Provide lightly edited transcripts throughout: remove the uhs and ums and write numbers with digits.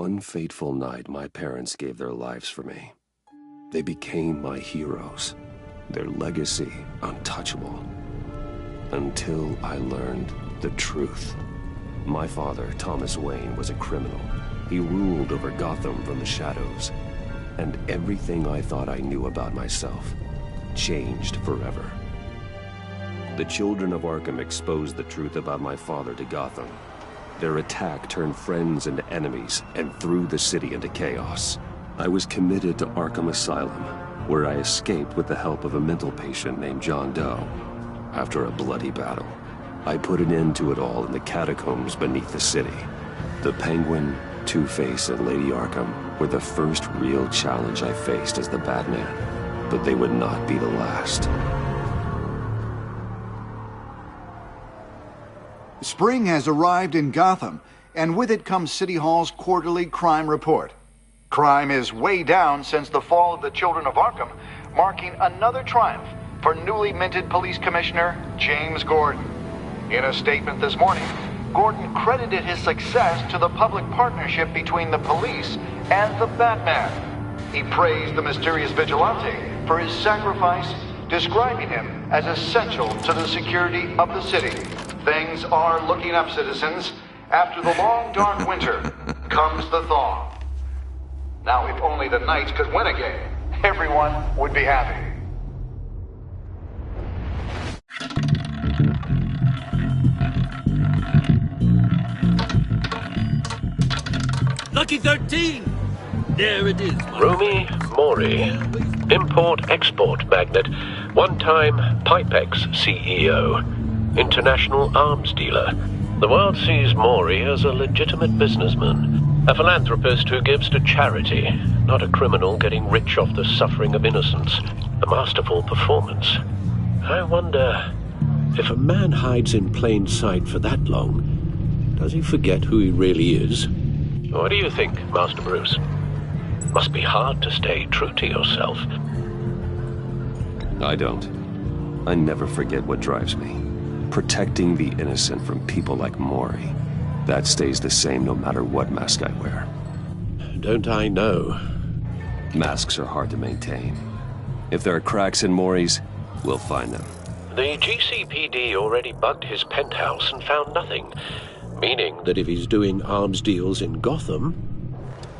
one fateful night, my parents gave their lives for me. They became my heroes, their legacy untouchable. Until I learned the truth. My father, Thomas Wayne, was a criminal. He ruled over Gotham from the shadows. And everything I thought I knew about myself changed forever. The children of Arkham exposed the truth about my father to Gotham. Their attack turned friends into enemies and threw the city into chaos. I was committed to Arkham Asylum, where I escaped with the help of a mental patient named John Doe. After a bloody battle, I put an end to it all in the catacombs beneath the city. The Penguin, Two-Face, and Lady Arkham were the first real challenge I faced as the Batman, but they would not be the last. Spring has arrived in Gotham, and with it comes City Hall's quarterly crime report. Crime is way down since the fall of the Children of Arkham, marking another triumph for newly minted Police Commissioner James Gordon. In a statement this morning, Gordon credited his success to the public partnership between the police and the Batman. He praised the mysterious vigilante for his sacrifice, describing him as essential to the security of the city. Things are looking up, citizens. After the long, dark winter comes the thaw. Now, if only the Knights could win again, everyone would be happy. Lucky 13! There it is. Romy Mori, import-export magnate, one-time Pipex CEO, international arms dealer. The world sees Mori as a legitimate businessman, a philanthropist who gives to charity, not a criminal getting rich off the suffering of innocence. A masterful performance. I wonder, if a man hides in plain sight for that long, does he forget who he really is? What do you think, Master Bruce? Must be hard to stay true to yourself. I don't. I never forget what drives me. Protecting the innocent from people like Mori. That stays the same no matter what mask I wear. Don't I know? Masks are hard to maintain. If there are cracks in Mori's, we'll find them. The GCPD already bugged his penthouse and found nothing. Meaning that if he's doing arms deals in Gotham...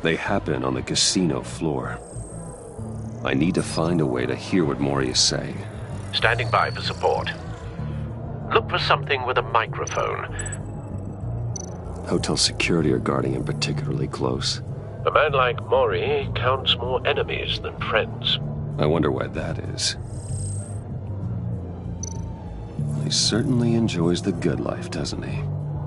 They happen on the casino floor. I need to find a way to hear what Mori is saying. Standing by for support. Look for something with a microphone. Hotel security are guarding him particularly close. A man like Mori counts more enemies than friends. I wonder why that is. He certainly enjoys the good life, doesn't he?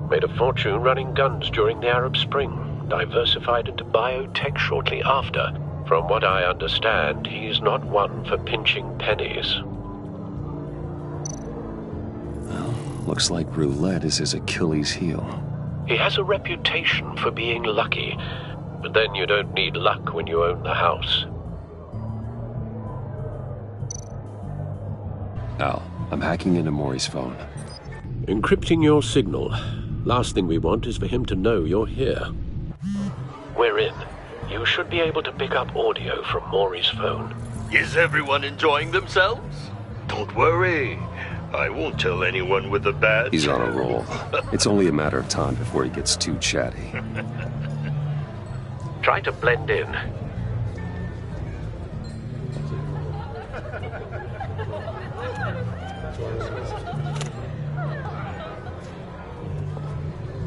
Made a fortune running guns during the Arab Spring. Diversified into biotech shortly after. From what I understand, he's not one for pinching pennies. Well, looks like roulette is his Achilles heel. He has a reputation for being lucky, but then you don't need luck when you own the house. Al, I'm hacking into Mori's phone. Encrypting your signal. Last thing we want is for him to know you're here. We're in. You should be able to pick up audio from Mori's phone. Is everyone enjoying themselves? Don't worry. I won't tell anyone with a bat. He's on a roll. It's only a matter of time before he gets too chatty. Try to blend in.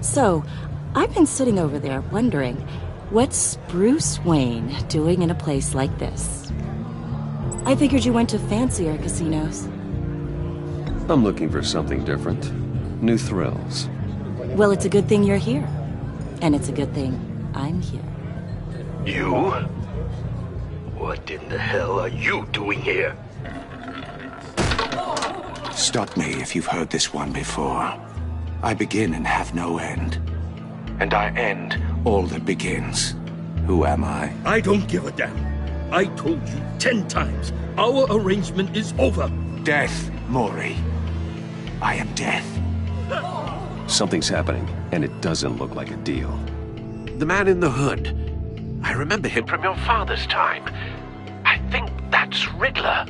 So, I've been sitting over there wondering, what's Bruce Wayne doing in a place like this? I figured you went to fancier casinos. I'm looking for something different. New thrills. Well, it's a good thing you're here. And it's a good thing I'm here. You? What in the hell are you doing here? Stop me if you've heard this one before. I begin and have no end. And I end all that begins. Who am I? I don't give a damn. I told you 10 times. Our arrangement is over. Death, Mori. I am death. Something's happening, and it doesn't look like a deal. The man in the hood. I remember him from your father's time. I think that's Riddler.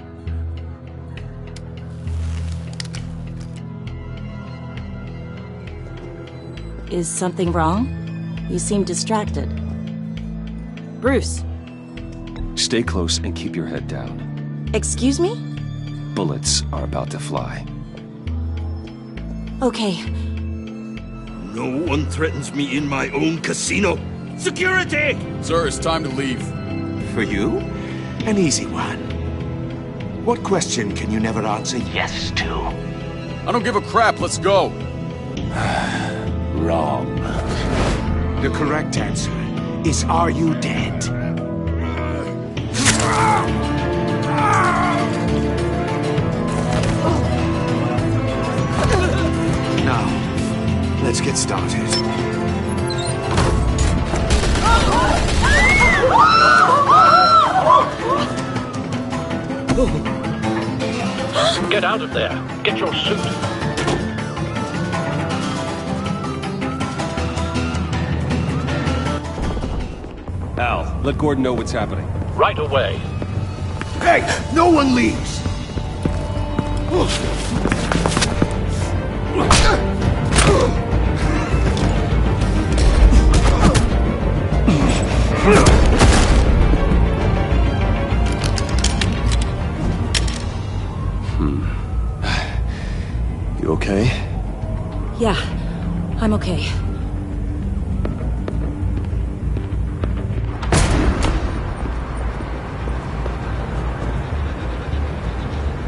Is something wrong? You seem distracted. Bruce. Stay close and keep your head down. Excuse me? Bullets are about to fly. Okay. No one threatens me in my own casino. Security! Sir, it's time to leave. For you? An easy one. What question can you never answer yes to? I don't give a crap, let's go. Wrong. The correct answer is, are you dead? Now, let's get started. Get out of there. Get your suit. Al, let Gordon know what's happening. Right away. Hey, no one leaves! You okay? Yeah, I'm okay.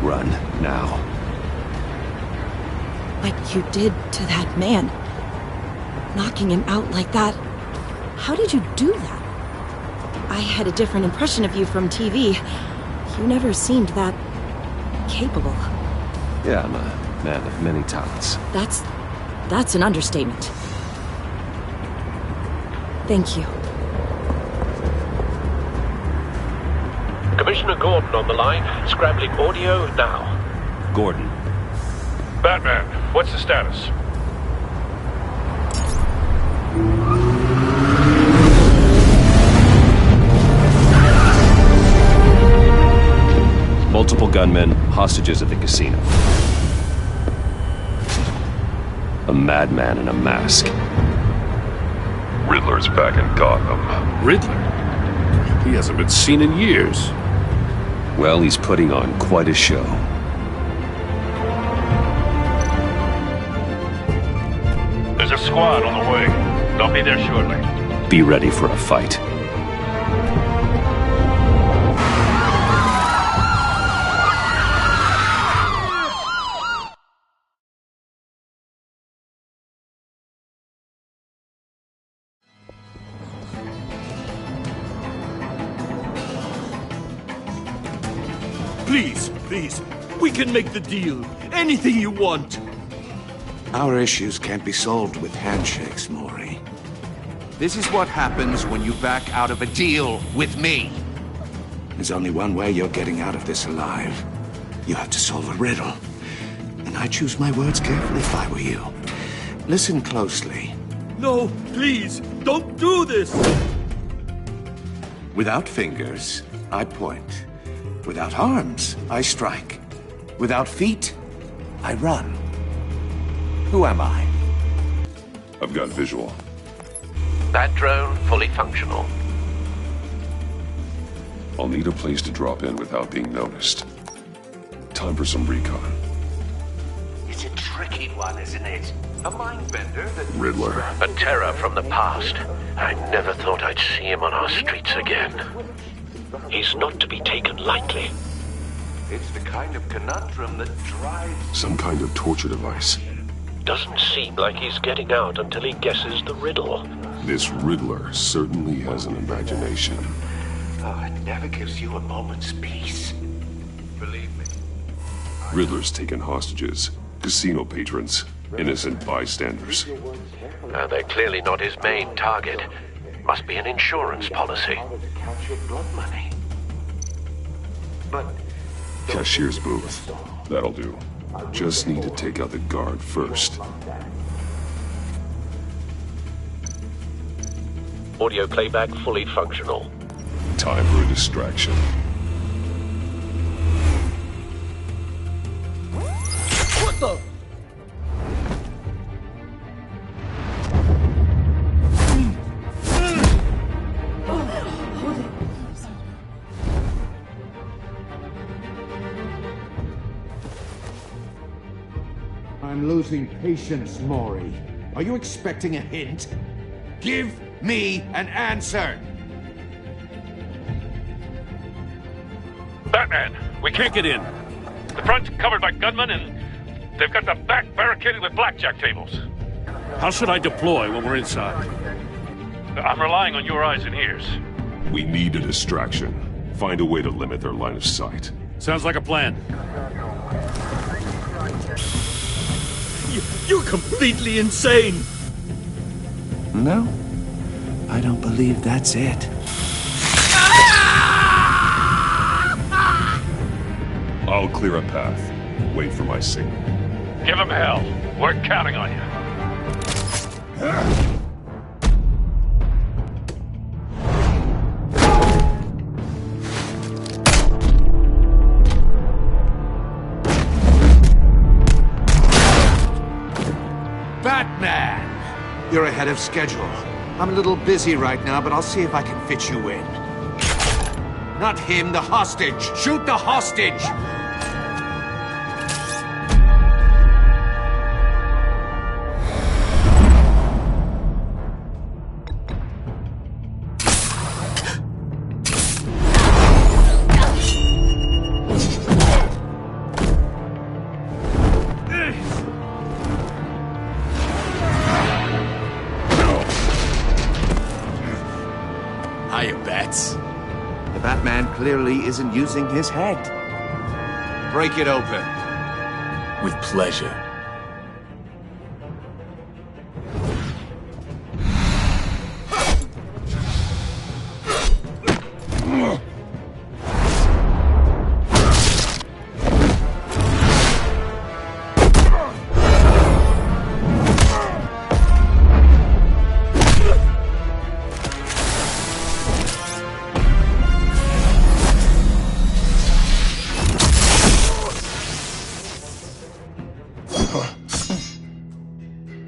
Run, now. What you did to that man. Knocking him out like that. How did you do that? I had a different impression of you from TV. You never seemed that capable. Yeah, I'm a man of many talents. That's an understatement. Thank you. Commissioner Gordon on the line. Scrambling audio now. Gordon. Batman, what's the status? Multiple gunmen, hostages at the casino. A madman in a mask. Riddler's back in Gotham. Riddler? He hasn't been seen in years. Well, he's putting on quite a show. There's a squad on the way. They'll be there shortly. Be ready for a fight. Please, we can make the deal. Anything you want. Our issues can't be solved with handshakes, Maury. This is what happens when you back out of a deal with me. There's only one way you're getting out of this alive. You have to solve a riddle. And I choose my words carefully if I were you. Listen closely. No, please, don't do this! Without fingers, I point. Without arms, I strike. Without feet, I run. Who am I? I've got visual. That drone fully functional. I'll need a place to drop in without being noticed. Time for some recon. It's a tricky one, isn't it? A mind bender that... Riddler. A terror from the past. I never thought I'd see him on our streets again. He's not to be taken lightly. It's the kind of conundrum that drives... Some kind of torture device. Doesn't seem like he's getting out until he guesses the riddle. This Riddler certainly has an imagination. Oh, it never gives you a moment's peace. Believe me. Riddler's taken hostages, casino patrons, innocent bystanders. They're clearly not his main target. Must be an insurance policy. Blood money. But Cashier's booth. That'll do. Just need to take out the guard first. Audio playback fully functional. Time for a distraction. What the? I'm losing patience, Maury. Are you expecting a hint? Give me an answer! Batman, we can't get in. The front's covered by gunmen, and they've got the back barricaded with blackjack tables. How should I deploy when we're inside? I'm relying on your eyes and ears. We need a distraction. Find a way to limit their line of sight. Sounds like a plan. You're completely insane! No, I don't believe that's it. I'll clear a path. Wait for my signal. Give them hell. We're counting on you. Batman! You're ahead of schedule. I'm a little busy right now, but I'll see if I can fit you in. Not him, the hostage! Shoot the hostage! Hiya, Bats. The Batman clearly isn't using his head. Break it open. With pleasure.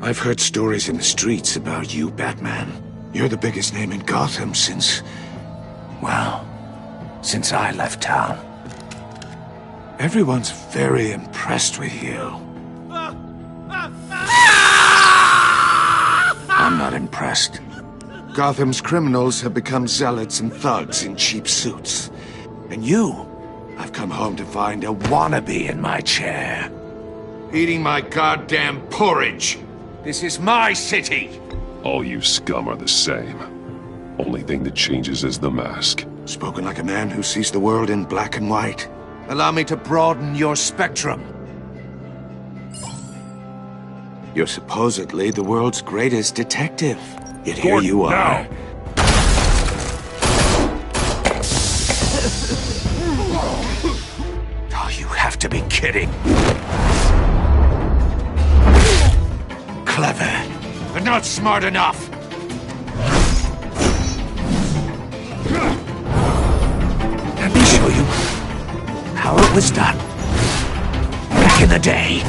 I've heard stories in the streets about you, Batman. You're the biggest name in Gotham since... well, since I left town. Everyone's very impressed with you. I'm not impressed. Gotham's criminals have become zealots and thugs in cheap suits. And you, I've come home to find a wannabe in my chair. Eating my goddamn porridge! This is my city! All you scum are the same. Only thing that changes is the mask. Spoken like a man who sees the world in black and white. Allow me to broaden your spectrum. You're supposedly the world's greatest detective. Yet here Gordon, you are. now. Oh, you have to be kidding. Clever, But not smart enough! let me show you how it was done back in the day.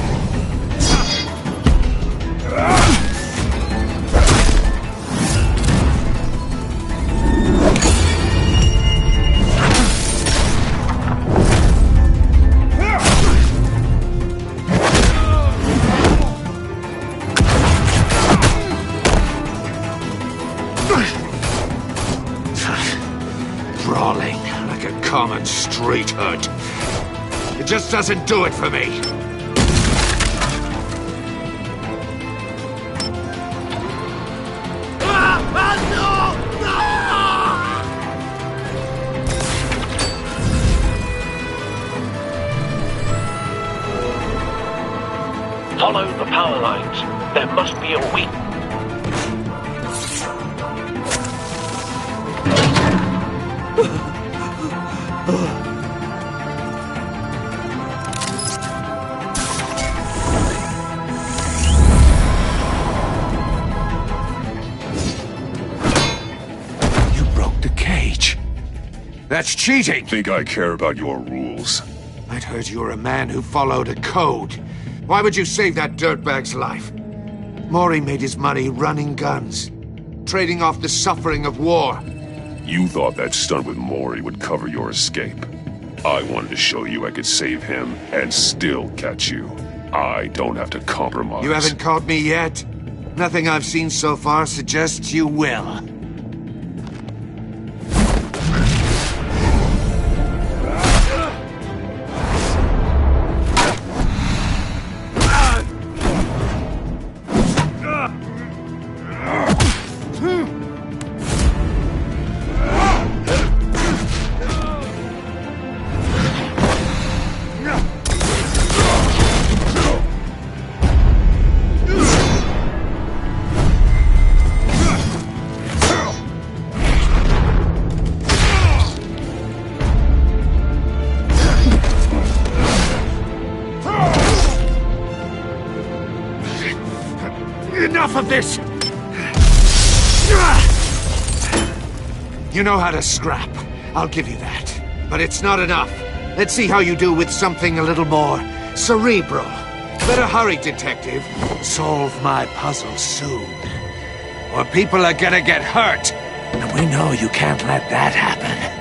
Brawling like a common street hood. It just doesn't do it for me. Follow the power lines. There must be a weak... That's cheating! Think I care about your rules? I'd heard you were a man who followed a code. Why would you save that dirtbag's life? Maury made his money running guns, trading off the suffering of war. You thought that stunt with Maury would cover your escape. I wanted to show you I could save him and still catch you. I don't have to compromise. You haven't caught me yet. Nothing I've seen so far suggests you will. Enough of this! You know how to scrap. I'll give you that. But it's not enough. Let's see how you do with something a little more cerebral. Better hurry, detective. Solve my puzzle soon. Or people are gonna get hurt. And we know you can't let that happen.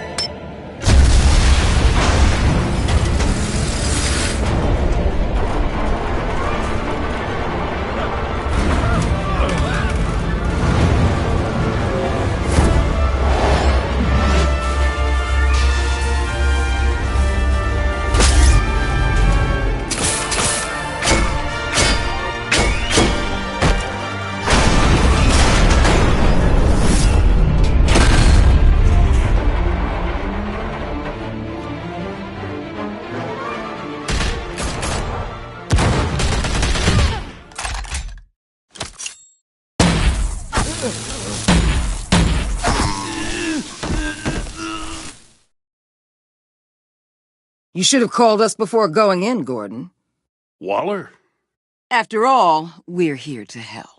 You should have called us before going in, Gordon. Waller? After all, we're here to help.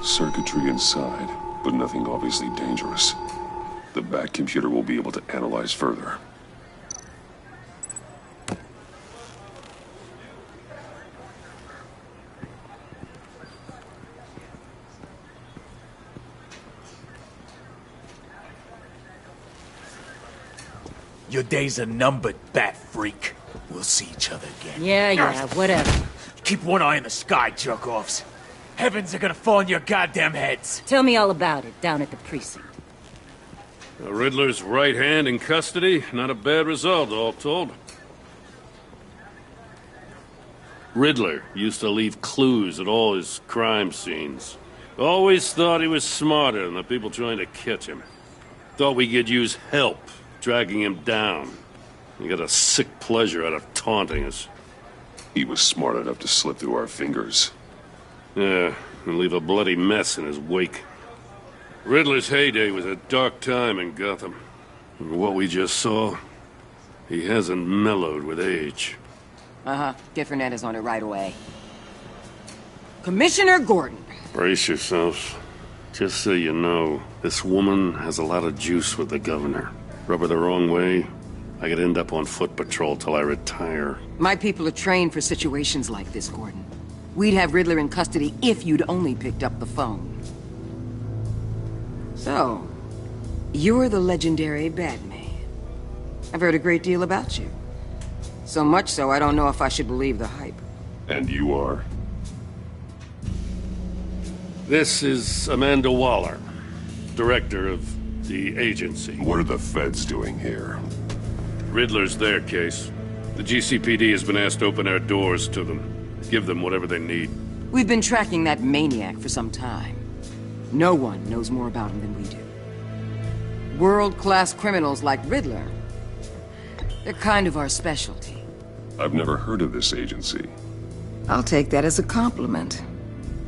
Circuitry inside, but nothing obviously dangerous. The back computer will be able to analyze further. Your days are numbered, bat freak. We'll see each other again. Yeah, whatever. Keep one eye in the sky, jerk-offs. Heavens are gonna fall on your goddamn heads. Tell me all about it down at the precinct. The Riddler's right hand in custody. Not a bad result, all told. Riddler used to leave clues at all his crime scenes. Always thought he was smarter than the people trying to catch him. Thought we could use help dragging him down. He got a sick pleasure out of taunting us. He was smart enough to slip through our fingers. Yeah, and leave a bloody mess in his wake. Riddler's heyday was a dark time in Gotham. And what we just saw, he hasn't mellowed with age. Get Fernandez on it right away. Commissioner Gordon. Brace yourselves. Just so you know, this woman has a lot of juice with the governor. Rub her the wrong way, I could end up on foot patrol till I retire. My people are trained for situations like this, Gordon. We'd have Riddler in custody if you'd only picked up the phone. So, you're the legendary Batman. I've heard a great deal about you. So much so, I don't know if I should believe the hype. And you are? This is Amanda Waller, director of the agency. What are the feds doing here? Riddler's their case. The GCPD has been asked to open our doors to them. Give them whatever they need. We've been tracking that maniac for some time. No one knows more about him than we do. World-class criminals like Riddler They're kind of our specialty. I've never heard of this agency. I'll take that as a compliment.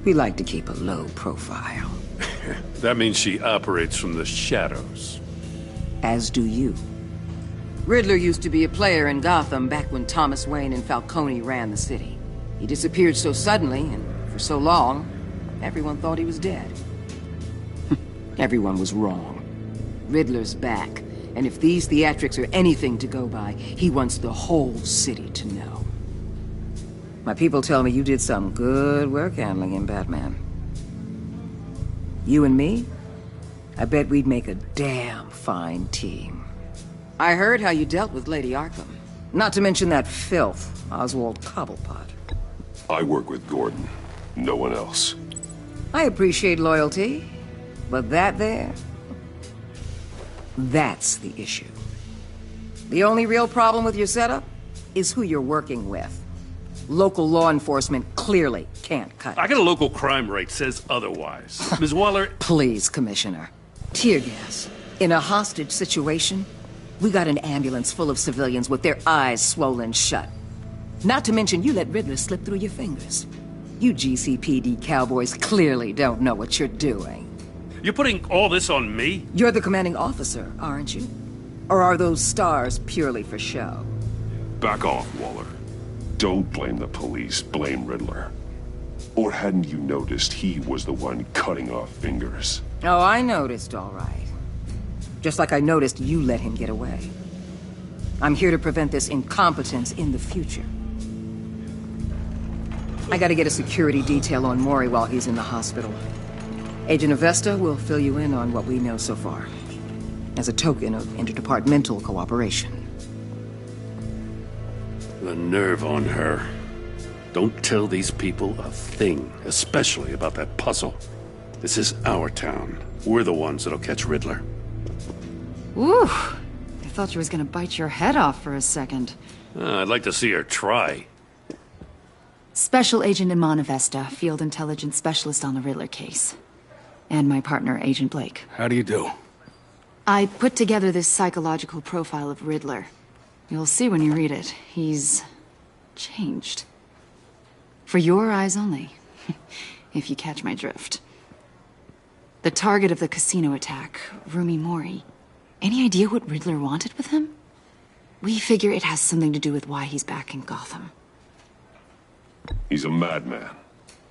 We like to keep a low profile. That means she operates from the shadows. As do you. Riddler used to be a player in Gotham back when Thomas Wayne and Falcone ran the city. He disappeared so suddenly, and for so long, everyone thought he was dead. Everyone was wrong. Riddler's back, and if these theatrics are anything to go by, he wants the whole city to know. My people tell me you did some good work handling him, Batman. You and me? I bet we'd make a damn fine team. I heard how you dealt with Lady Arkham. Not to mention that filth, Oswald Cobblepot. I work with Gordon. No one else. I appreciate loyalty, but that there... that's the issue. The only real problem with your setup is who you're working with. Local law enforcement clearly can't cut it. I got a local crime rate says otherwise. Ms. Waller... Please, Commissioner. Tear gas. In a hostage situation, we got an ambulance full of civilians with their eyes swollen shut. Not to mention you let Riddler slip through your fingers. You GCPD cowboys clearly don't know what you're doing. You're putting all this on me? You're the commanding officer, aren't you? Or are those stars purely for show? Back off, Waller. Don't blame the police, blame Riddler. Or hadn't you noticed he was the one cutting off fingers? Oh, I noticed, all right. Just like I noticed you let him get away. I'm here to prevent this incompetence in the future. I gotta get a security detail on Mori while he's in the hospital. Agent Avesta will fill you in on what we know so far, as a token of interdepartmental cooperation. The nerve on her. Don't tell these people a thing, especially about that puzzle. This is our town. We're the ones that'll catch Riddler. Ooh, I thought she was gonna bite your head off for a second. I'd like to see her try. Special Agent Iman Avesta, Field Intelligence Specialist on the Riddler case. And my partner, Agent Blake. How do you do? I put together this psychological profile of Riddler. You'll see when you read it. He's... changed. For your eyes only, if you catch my drift. The target of the casino attack, Rumi Mori. Any idea what Riddler wanted with him? We figure it has something to do with why he's back in Gotham. He's a madman.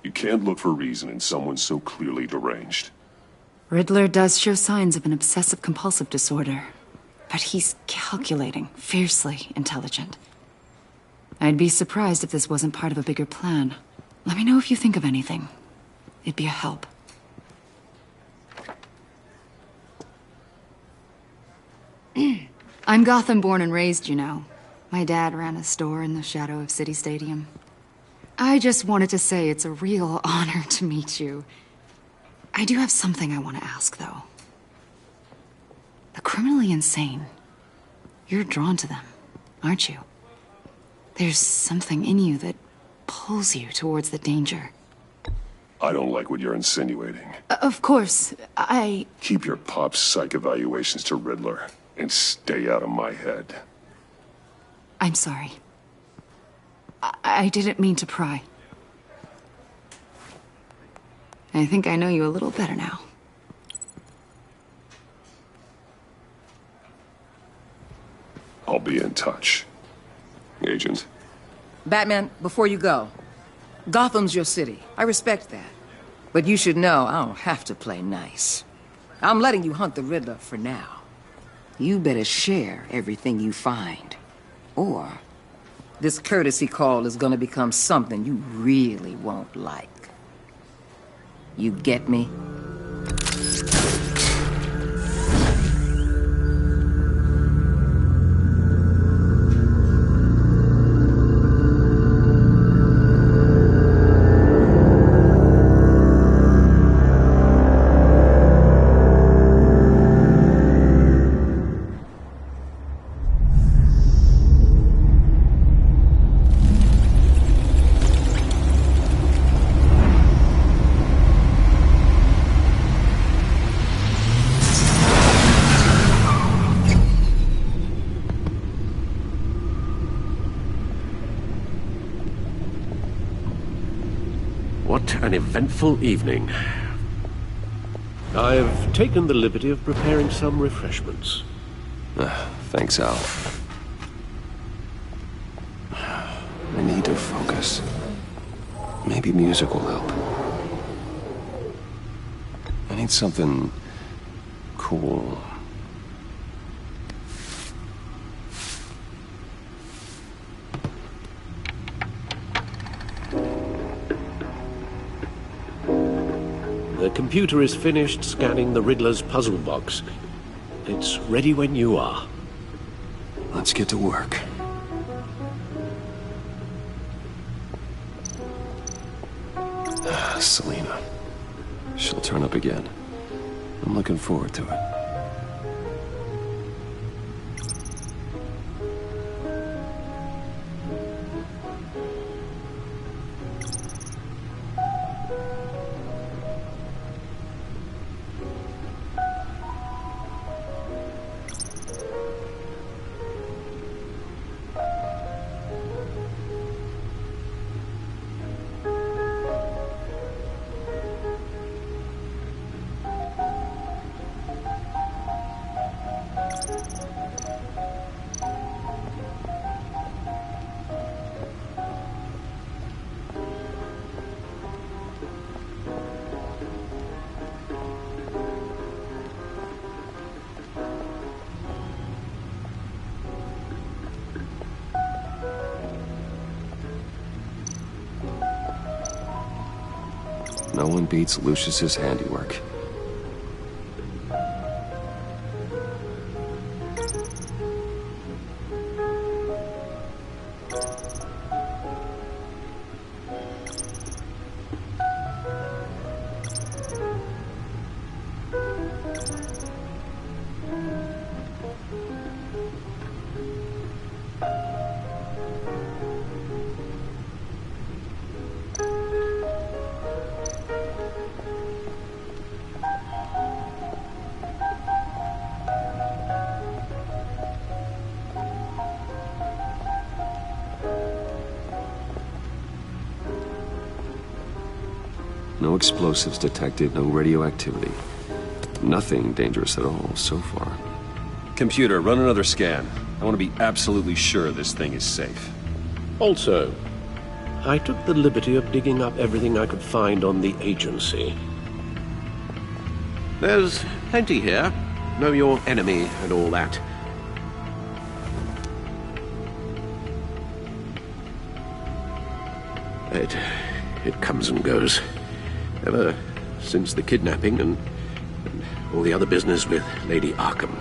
You can't look for reason in someone so clearly deranged. Riddler does show signs of an obsessive-compulsive disorder. But he's calculating, fiercely intelligent. I'd be surprised if this wasn't part of a bigger plan. Let me know if you think of anything. It'd be a help. I'm Gotham born and raised, you know. My dad ran a store in the shadow of City Stadium. I just wanted to say it's a real honor to meet you. I do have something I want to ask, though. The criminally insane. You're drawn to them, aren't you? There's something in you that pulls you towards the danger. I don't like what you're insinuating. Of course, I... Keep your pop psych evaluations to Riddler, and stay out of my head. I'm sorry. I didn't mean to pry. I think I know you a little better now. I'll be in touch. Agent. Batman, before you go, Gotham's your city. I respect that. But you should know I don't have to play nice. I'm letting you hunt the Riddler for now. You better share everything you find. Or this courtesy call is gonna become something you really won't like. You get me? What an eventful evening. I've taken the liberty of preparing some refreshments. Thanks, Al. I need to focus. Maybe music will help. I need something cool. The computer is finished scanning the Riddler's puzzle box. It's ready when you are. Let's get to work. Selena. She'll turn up again. I'm looking forward to it. No one beats Lucius's handiwork. No explosives detected, no radioactivity. Nothing dangerous at all so far. Computer, run another scan. I want to be absolutely sure this thing is safe. Also, I took the liberty of digging up everything I could find on the agency. There's plenty here. Know your enemy and all that. It comes and goes. Ever since the kidnapping and all the other business with Lady Arkham.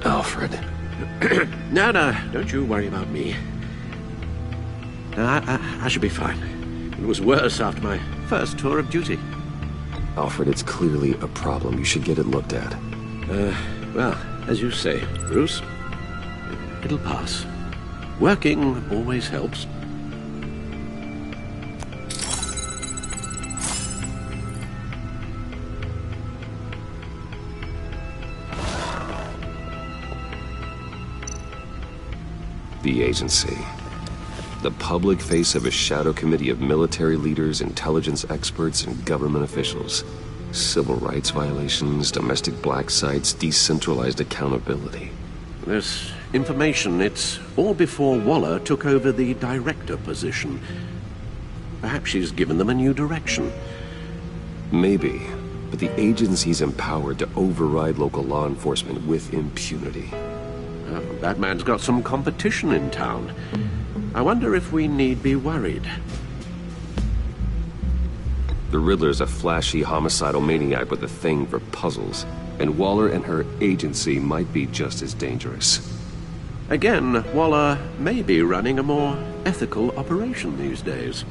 Alfred. No, don't you worry about me. I should be fine. It was worse after my first tour of duty. Alfred, it's clearly a problem. You should get it looked at. Well, as you say, Bruce, it'll pass. Working always helps. The agency. The public face of a shadow committee of military leaders, intelligence experts, and government officials. Civil rights violations, domestic black sites, decentralized accountability. This information, it's all before Waller took over the director position. Perhaps she's given them a new direction. Maybe, but the agency's empowered to override local law enforcement with impunity. That man's got some competition in town. I wonder if we need be worried. The Riddler's a flashy, homicidal maniac with a thing for puzzles, and Waller and her agency might be just as dangerous. Again, Waller may be running a more ethical operation these days.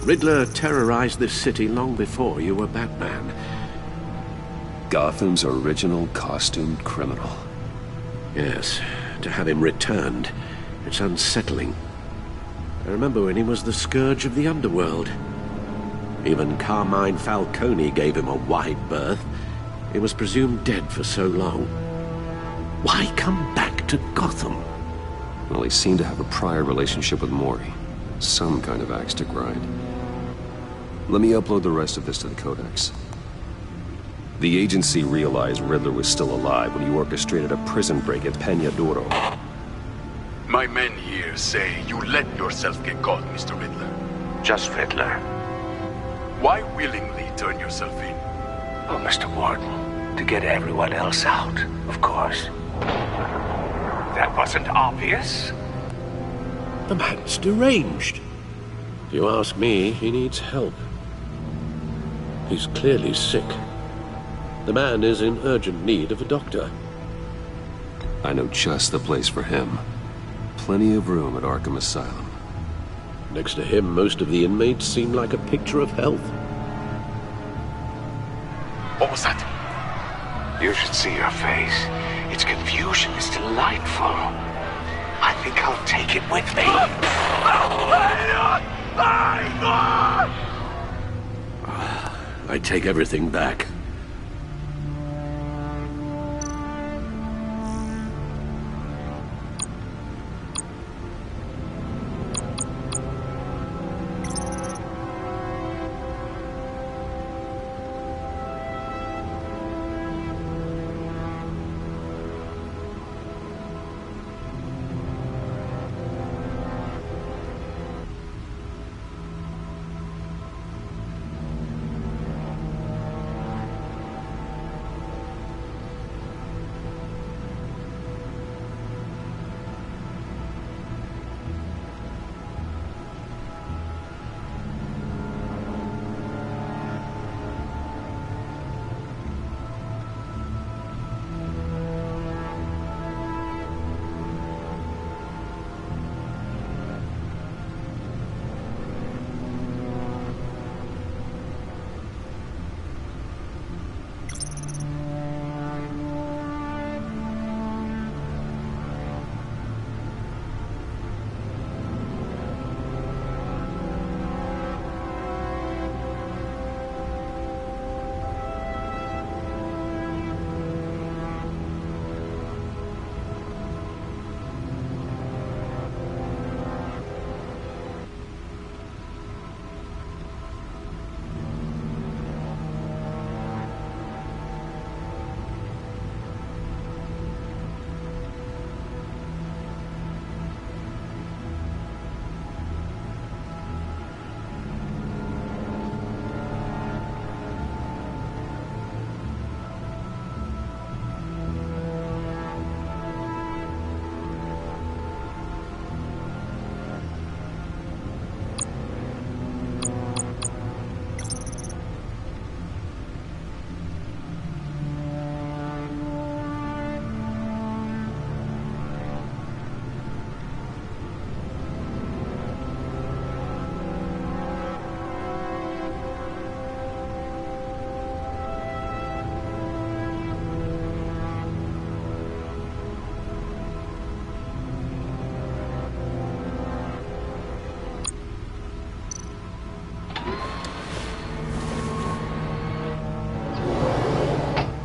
Riddler terrorized this city long before you were Batman. Gotham's original costumed criminal. Yes, to have him returned, it's unsettling. I remember when he was the scourge of the underworld. Even Carmine Falcone gave him a wide berth. He was presumed dead for so long. Why come back to Gotham? Well, he seemed to have a prior relationship with Mori. Some kind of axe to grind. Let me upload the rest of this to the Codex. The agency realized Riddler was still alive when you orchestrated a prison break at Peña Duro. My men here say you let yourself get caught, Mr. Riddler. Just Riddler. Why willingly turn yourself in? Oh, Mr. Warden, to get everyone else out, of course. That wasn't obvious. The man's deranged. If you ask me, he needs help. He's clearly sick. The man is in urgent need of a doctor. I know just the place for him. Plenty of room at Arkham Asylum. Next to him, most of the inmates seem like a picture of health. What was that? You should see your face. Its confusion is delightful. I think I'll take it with me. I take everything back.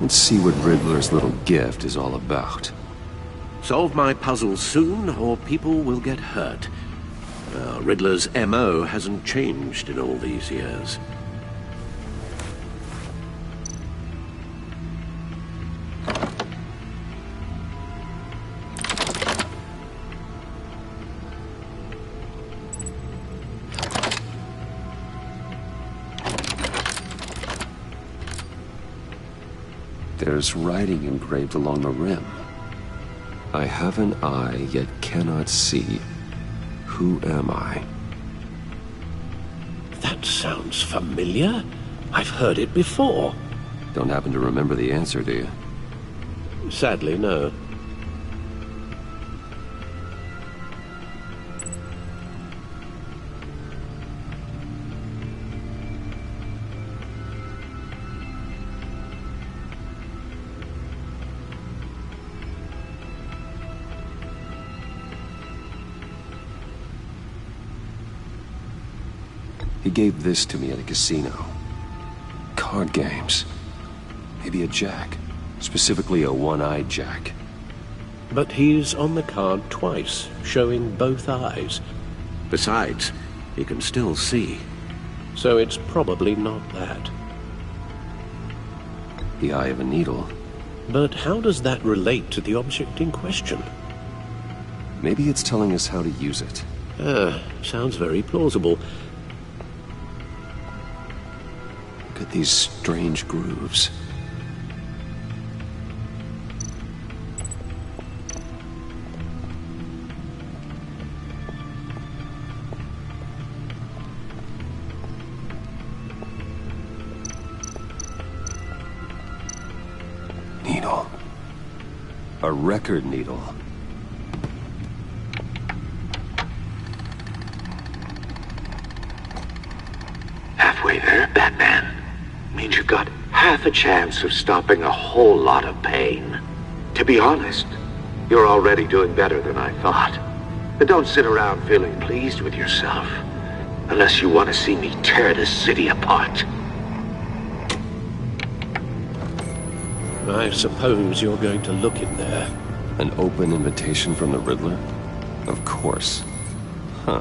Let's see what Riddler's little gift is all about. Solve my puzzle soon, or people will get hurt. Riddler's M.O. hasn't changed in all these years. There's writing engraved along the rim. I have an eye, yet cannot see. Who am I? That sounds familiar. I've heard it before. Don't happen to remember the answer, do you? Sadly, no. He gave this to me at a casino. Card games. Maybe a jack. Specifically a one-eyed jack. But he's on the card twice, showing both eyes. Besides, he can still see. So it's probably not that. The eye of a needle. But how does that relate to the object in question? Maybe it's telling us how to use it. Sounds very plausible. Look at these strange grooves. Needle. A record needle. Halfway there, Batman. Means you've got half a chance of stopping a whole lot of pain. To be honest, you're already doing better than I thought. But don't sit around feeling pleased with yourself. Unless you want to see me tear this city apart. I suppose you're going to look in there. An open invitation from the Riddler? Of course. Huh.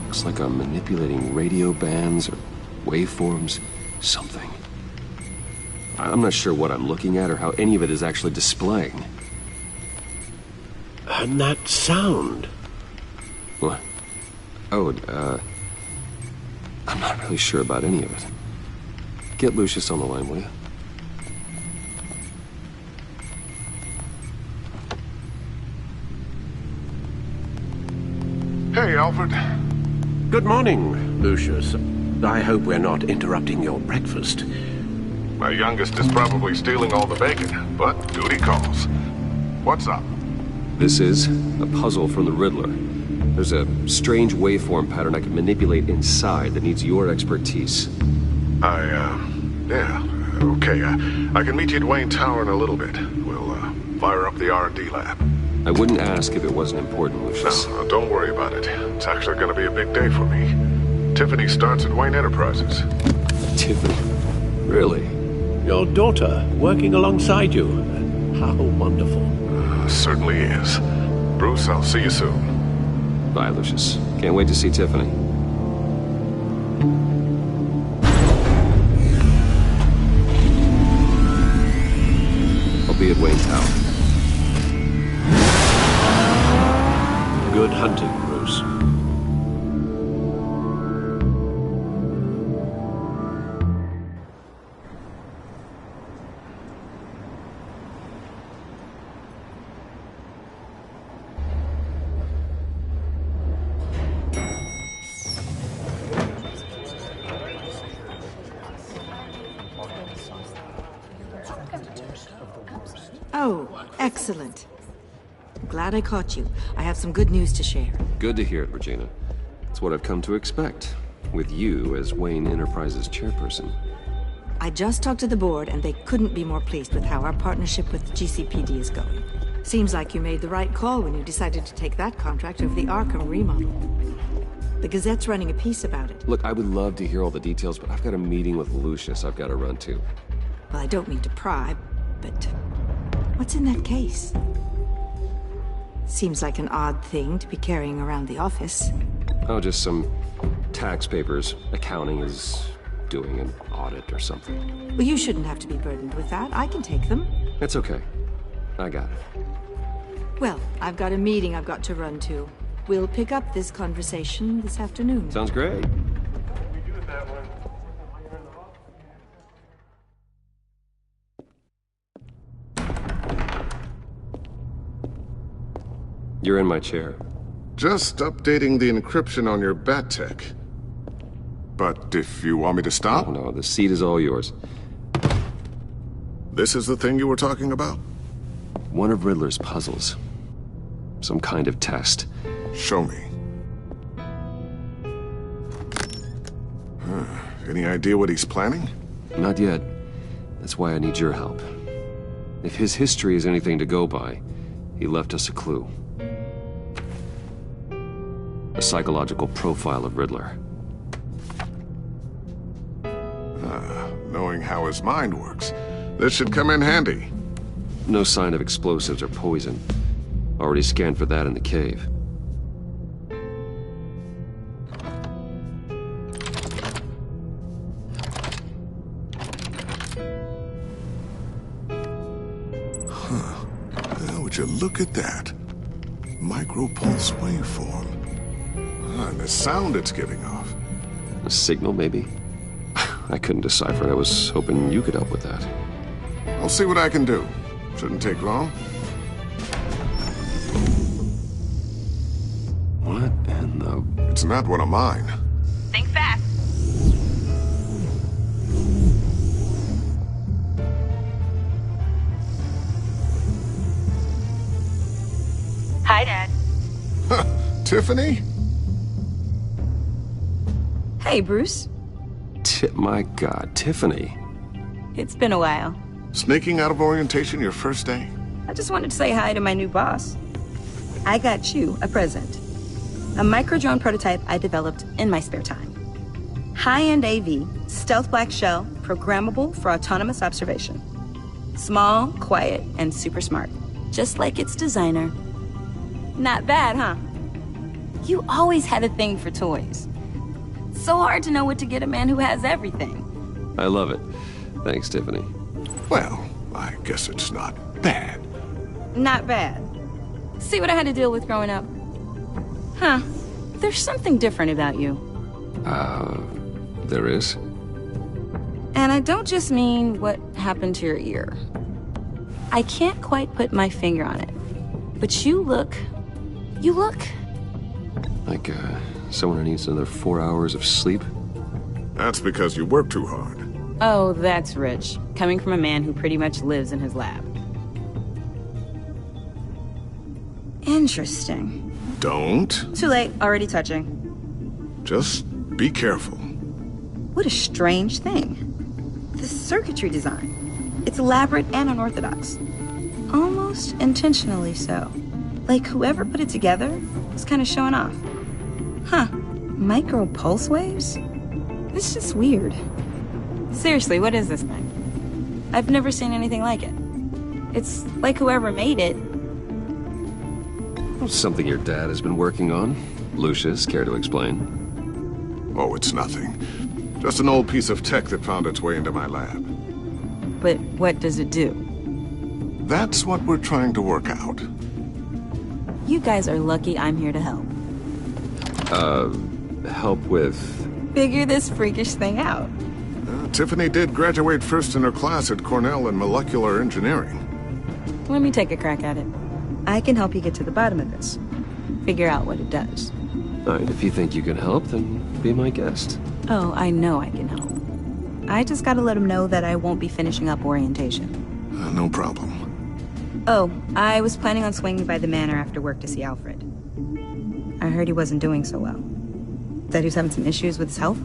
Looks like I'm manipulating radio bands or waveforms. Something. I'm not sure what I'm looking at or how any of it is actually displaying. And that sound? What? Oh, I'm not really sure about any of it. Get Lucius on the line, will you? Hey, Alfred. Good morning, Lucius. I hope we're not interrupting your breakfast. My youngest is probably stealing all the bacon, but duty calls. What's up? This is a puzzle from the Riddler. There's a strange waveform pattern I can manipulate inside that needs your expertise. Yeah, okay. I can meet you at Wayne Tower in a little bit. We'll, fire up the R&D lab. I wouldn't ask if it wasn't important, Lucius. No, don't worry about it. It's actually gonna be a big day for me. Tiffany starts at Wayne Enterprises. Tiffany? Really? Your daughter, working alongside you. How wonderful. Certainly is. Bruce, I'll see you soon. Bye, Lucius. Can't wait to see Tiffany. I'll be at Wayne Tower. Good hunting, Bruce. Oh, excellent. Glad I caught you. I have some good news to share. Good to hear it, Regina. It's what I've come to expect, with you as Wayne Enterprises chairperson. I just talked to the board, and they couldn't be more pleased with how our partnership with the GCPD is going. Seems like you made the right call when you decided to take that contract over the Arkham remodel. The Gazette's running a piece about it. Look, I would love to hear all the details, but I've got a meeting with Lucius I've got to run to. Well, I don't mean to pry, but what's in that case? Seems like an odd thing to be carrying around the office. Oh, just some tax papers. Accounting is doing an audit or something. Well, you shouldn't have to be burdened with that. I can take them. It's okay. I got it. Well, I've got a meeting I've got to run to. We'll pick up this conversation this afternoon. Sounds great. You're in my chair. Just updating the encryption on your bat tech. But if you want me to stop? Oh, no, the seat is all yours. This is the thing you were talking about? One of Riddler's puzzles. Some kind of test. Show me. Any idea what he's planning? Not yet. That's why I need your help. If his history is anything to go by, he left us a clue. A psychological profile of Riddler. knowing how his mind works. This should come in handy. No sign of explosives or poison. Already scanned for that in the cave. Would you look at that? Micropulse waveform. And the sound it's giving off. A signal, maybe? I couldn't decipher it. I was hoping you could help with that. I'll see what I can do. Shouldn't take long. What in the... It's not one of mine. Think fast. Hi, Dad. Tiffany? Hey, Bruce. My God, Tiffany. It's been a while. Sneaking out of orientation your first day? I just wanted to say hi to my new boss. I got you a present. A micro-drone prototype I developed in my spare time. High-end AV, stealth black shell, programmable for autonomous observation. Small, quiet, and super smart. Just like its designer. Not bad, huh? You always had a thing for toys. So hard to know what to get a man who has everything. I love it. Thanks, Tiffany. Well, I guess it's not bad. Not bad. See what I had to deal with growing up? Huh. There's something different about you. There is? And I don't just mean what happened to your ear. I can't quite put my finger on it. But you look... Like, someone who needs another 4 hours of sleep? That's because you work too hard. Oh, that's rich. Coming from a man who pretty much lives in his lab. Interesting. Don't. Too late. Already touching. Just be careful. What a strange thing. The circuitry design. It's elaborate and unorthodox. Almost intentionally so. Like whoever put it together was kind of showing off. Huh. Micro pulse waves? It's just weird. Seriously, what is this thing? I've never seen anything like it. It's like whoever made it... Something your dad has been working on. Lucius, care to explain? Oh, it's nothing. Just an old piece of tech that found its way into my lab. But what does it do? That's what we're trying to work out. You guys are lucky I'm here to help. Help with... Figure this freakish thing out. Tiffany did graduate first in her class at Cornell in molecular engineering. Let me take a crack at it. I can help you get to the bottom of this. Figure out what it does. All right, if you think you can help, then be my guest. Oh, I know I can help. I just gotta let him know that I won't be finishing up orientation. No problem. Oh, I was planning on swinging by the manor after work to see Alfred. I heard he wasn't doing so well. That he was having some issues with his health?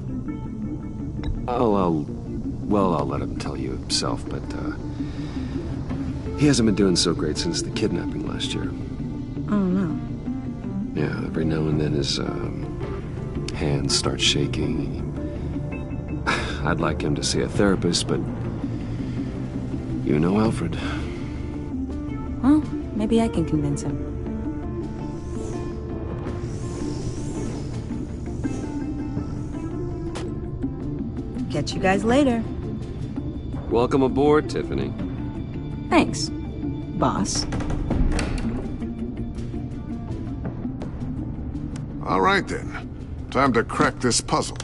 I'll let him tell you himself, but, he hasn't been doing so great since the kidnapping last year. Oh, no. Yeah, every now and then his, hands start shaking. I'd like him to see a therapist, but... You know Alfred. Well, maybe I can convince him. Catch you guys later. Welcome aboard, Tiffany. Thanks, boss. All right, then. Time to crack this puzzle.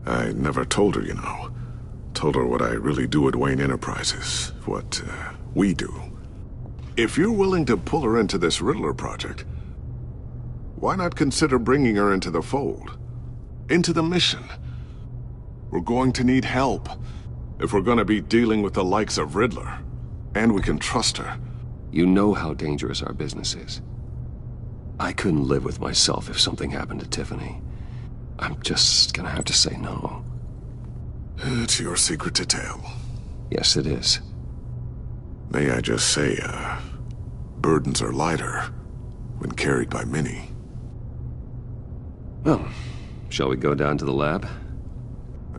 I never told her, you know. Told her what I really do at Wayne Enterprises. What, we do. If you're willing to pull her into this Riddler project, why not consider bringing her into the fold? Into the mission? We're going to need help if we're going to be dealing with the likes of Riddler. And we can trust her. You know how dangerous our business is. I couldn't live with myself if something happened to Tiffany. I'm just gonna have to say no. It's your secret to tell. Yes, it is. May I just say, burdens are lighter when carried by many. Well, Shall we go down to the lab?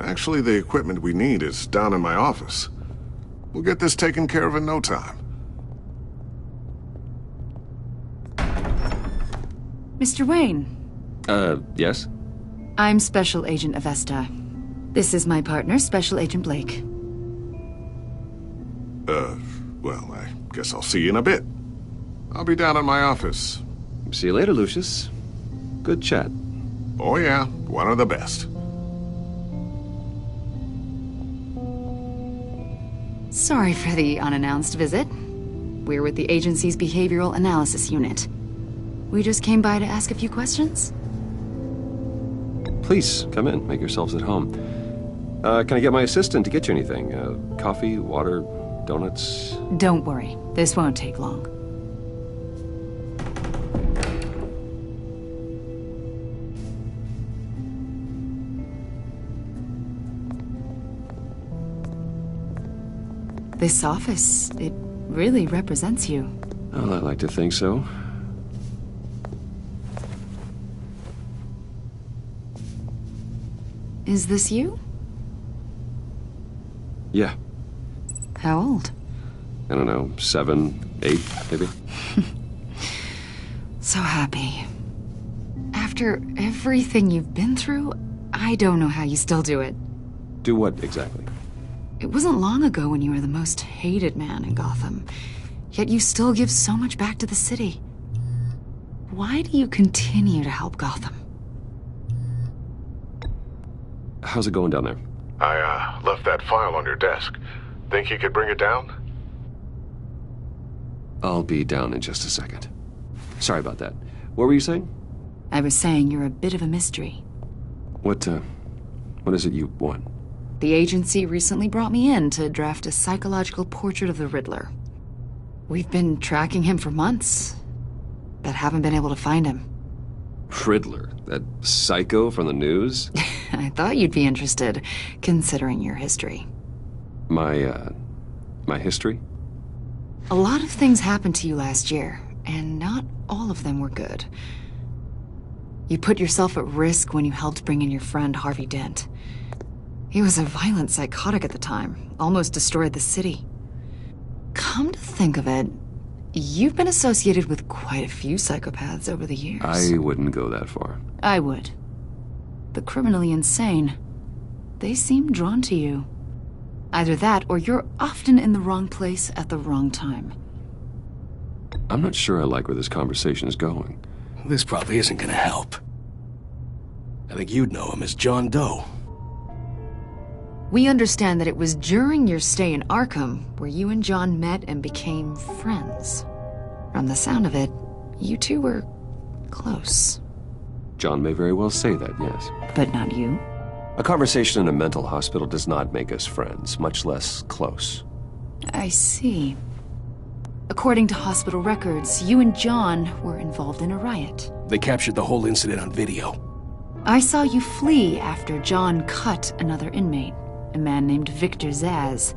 Actually, the equipment we need is down in my office. We'll get this taken care of in no time. Mr. Wayne. Yes? I'm Special Agent Avesta. This is my partner, Special Agent Blake. Well, I guess I'll see you in a bit. I'll be down in my office. See you later, Lucius. Good chat. Oh yeah, one of the best. Sorry for the unannounced visit. We're with the agency's behavioral analysis unit. We just came by to ask a few questions. Please, come in. Make yourselves at home. Can I get my assistant to get you anything? Coffee, water, donuts? Don't worry. This won't take long. This office, it really represents you. Well, I like to think so. Is this you? Yeah. How old? I don't know, 7, 8, maybe? So happy. After everything you've been through, I don't know how you still do it. Do what, exactly? It wasn't long ago when you were the most hated man in Gotham, yet you still give so much back to the city. Why do you continue to help Gotham? How's it going down there? I, left that file on your desk. Think you could bring it down? I'll be down in just a second. Sorry about that. What were you saying? I was saying you're a bit of a mystery. What is it you want? The agency recently brought me in to draft a psychological portrait of the Riddler. We've been tracking him for months, but haven't been able to find him. Riddler? That psycho from the news? I thought you'd be interested, considering your history. My history? A lot of things happened to you last year, and not all of them were good. You put yourself at risk when you helped bring in your friend Harvey Dent. He was a violent psychotic at the time, almost destroyed the city. Come to think of it, you've been associated with quite a few psychopaths over the years. I wouldn't go that far. I would. The criminally insane, they seem drawn to you. Either that, or you're often in the wrong place at the wrong time. I'm not sure I like where this conversation is going. This probably isn't gonna help. I think you'd know him as John Doe. We understand that it was during your stay in Arkham where you and John met and became friends. From the sound of it, you two were close. John may very well say that, yes. But not you? A conversation in a mental hospital does not make us friends, much less close. I see. According to hospital records, you and John were involved in a riot. They captured the whole incident on video. I saw you flee after John cut another inmate, a man named Victor Zaz.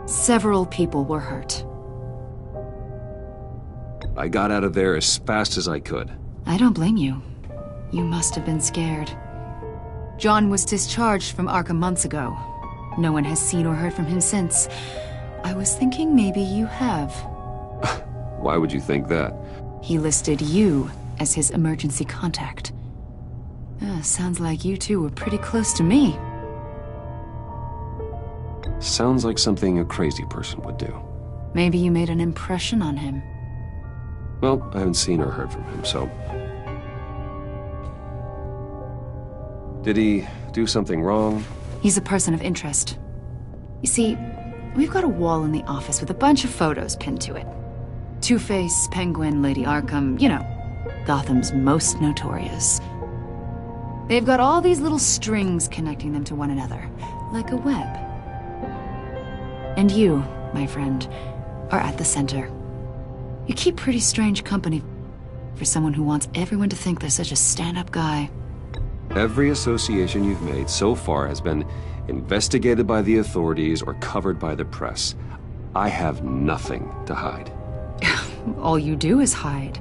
Several people were hurt. I got out of there as fast as I could. I don't blame you. You must have been scared. John was discharged from Arkham months ago. No one has seen or heard from him since. I was thinking maybe you have. Why would you think that? He listed you as his emergency contact. Sounds like you two were pretty close to me. Sounds like something a crazy person would do. Maybe you made an impression on him. Well, I haven't seen or heard from him, so... Did he do something wrong? He's a person of interest. You see, we've got a wall in the office with a bunch of photos pinned to it. Two-Face, Penguin, Lady Arkham, you know, Gotham's most notorious. They've got all these little strings connecting them to one another, like a web. And you, my friend, are at the center. You keep pretty strange company for someone who wants everyone to think they're such a stand-up guy. Every association you've made so far has been investigated by the authorities or covered by the press. I have nothing to hide. All you do is hide.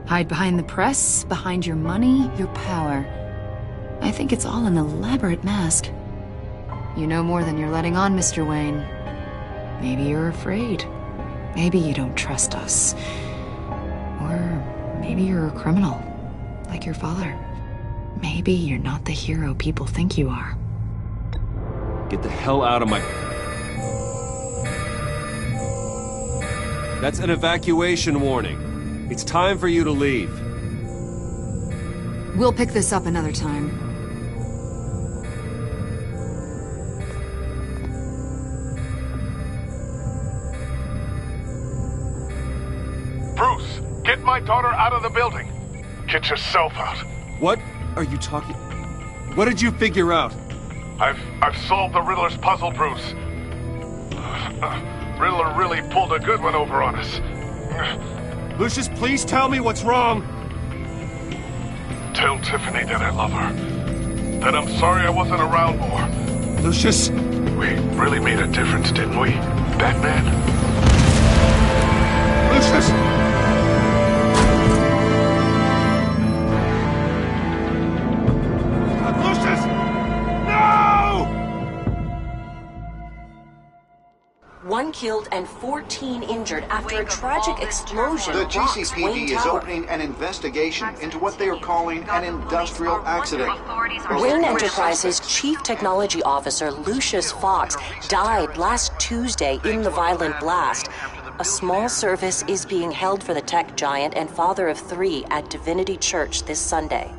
Hide behind the press, behind your money, your power. I think it's all an elaborate mask. You know more than you're letting on, Mr. Wayne. Maybe you're afraid. Maybe you don't trust us. Or maybe you're a criminal, like your father. Maybe you're not the hero people think you are. Get the hell out of my... That's an evacuation warning. It's time for you to leave. We'll pick this up another time. Bruce, get my daughter out of the building. Get yourself out. What are you talking... What did you figure out? I've solved the Riddler's puzzle, Bruce. Riddler really pulled a good one over on us. Lucius, please tell me what's wrong. Tell Tiffany that I love her. That I'm sorry I wasn't around more. Lucius? We really made a difference, didn't we, Batman? Lucius! Lucius! No! 1 killed and 14 injured after a tragic explosion. The rocks GCPD Wayne is Tower. opening an investigation into what they are calling an industrial accident. Wayne Enterprises' Chief Technology Officer Lucius Fox died last Tuesday in the violent blast. A small service is being held for the tech giant and father of 3 at Divinity Church this Sunday.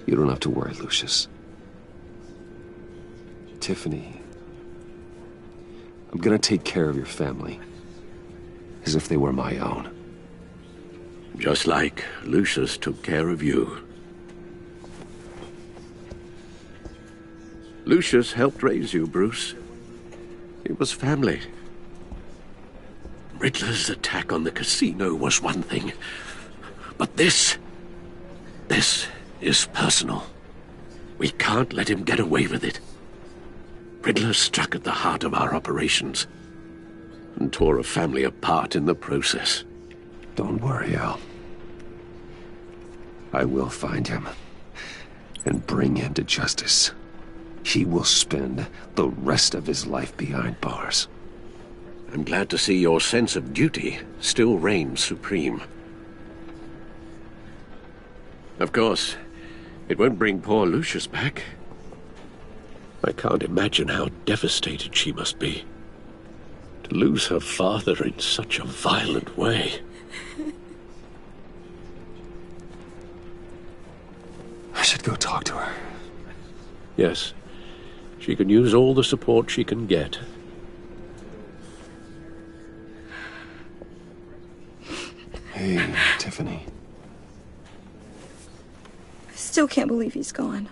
You don't have to worry, Lucius. Tiffany, I'm gonna take care of your family. As if they were my own. Just like Lucius took care of you. Lucius helped raise you, Bruce. It was family. Riddler's attack on the casino was one thing. But this is personal. We can't let him get away with it. Riddler struck at the heart of our operations and tore a family apart in the process. Don't worry, Al. I will find him and bring him to justice. He will spend the rest of his life behind bars. I'm glad to see your sense of duty still reigns supreme. Of course, it won't bring poor Lucius back. I can't imagine how devastated she must be. To lose her father in such a violent way. I should go talk to her. Yes, she can use all the support she can get. Hey, Tiffany. I still can't believe he's gone.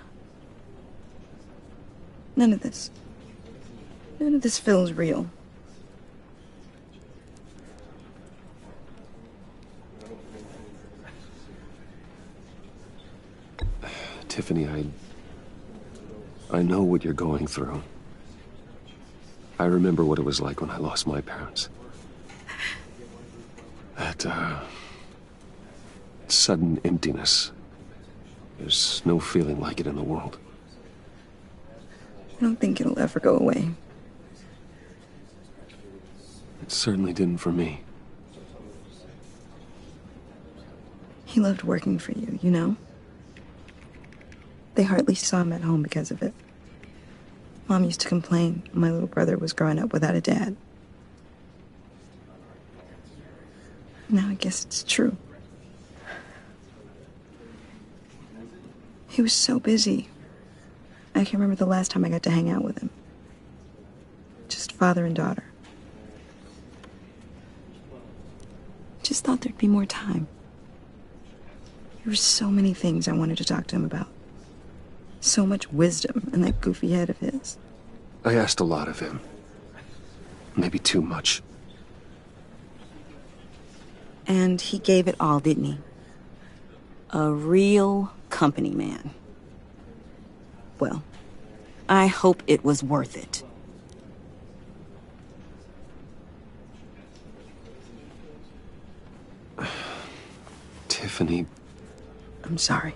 None of this feels real. Tiffany, I know what you're going through. I remember what it was like when I lost my parents. That, sudden emptiness. There's no feeling like it in the world. I don't think it'll ever go away. It certainly didn't for me. He loved working for you, you know? They hardly saw him at home because of it. Mom used to complain my little brother was growing up without a dad. Now I guess it's true. He was so busy. I can't remember the last time I got to hang out with him. Just father and daughter. Just thought there'd be more time. There were so many things I wanted to talk to him about. So much wisdom in that goofy head of his. I asked a lot of him. Maybe too much. And he gave it all, didn't he? A real company man. Well, I hope it was worth it. Tiffany... I'm sorry.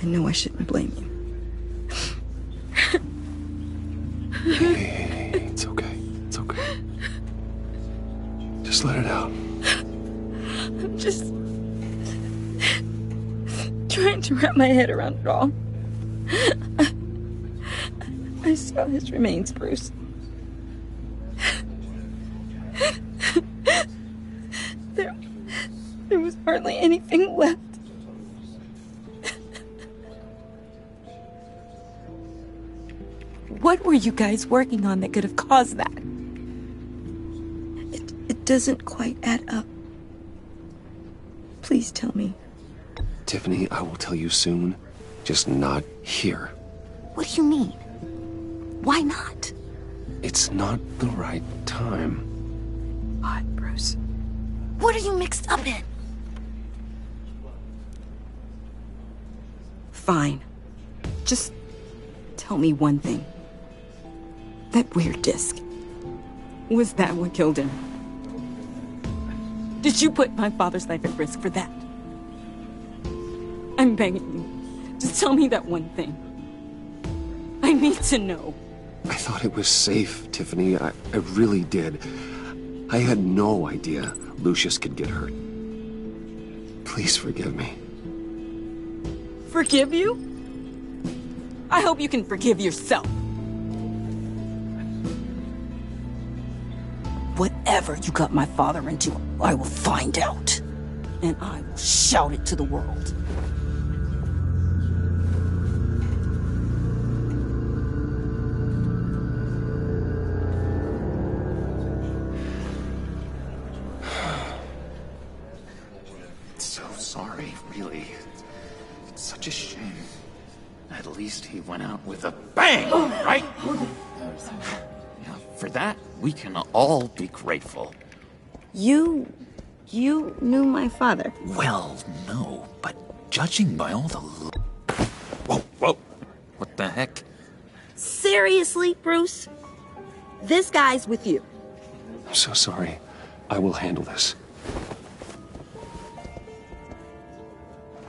I know I shouldn't blame you. Hey, it's okay. It's okay. Just let it out. I'm just trying to wrap my head around it all. I saw his remains, Bruce. There was hardly anything left. What were you guys working on that could have caused that? It doesn't quite add up. Please tell me. Tiffany, I will tell you soon. Just not here. What do you mean? Why not? It's not the right time. What, Bruce? What are you mixed up in? Fine. Just tell me one thing. That weird disc. Was that what killed him? Did you put my father's life at risk for that? I'm begging you. Just tell me that one thing. I need to know. I thought it was safe, Tiffany. I really did. I had no idea Lucius could get hurt. Please forgive me. Forgive you? I hope you can forgive yourself. Whatever you got my father into, I will find out. And I will shout it to the world. So sorry, really. It's such a shame. At least he went out with a bang, right? Yeah, for that, we can all be grateful. You knew my father? Well, no, but judging by all the... Whoa. What the heck? Seriously, Bruce? This guy's with you. I'm so sorry. I will handle this.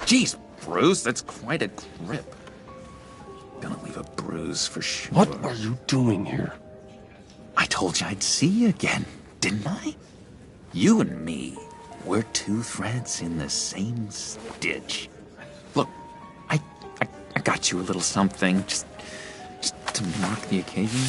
Jeez, Bruce, that's quite a grip. Gonna leave a bruise for sure. What are you doing here? I told you I'd see you again, didn't I? You and me, we're two threads in the same stitch. Look, I got you a little something, just to mark the occasion.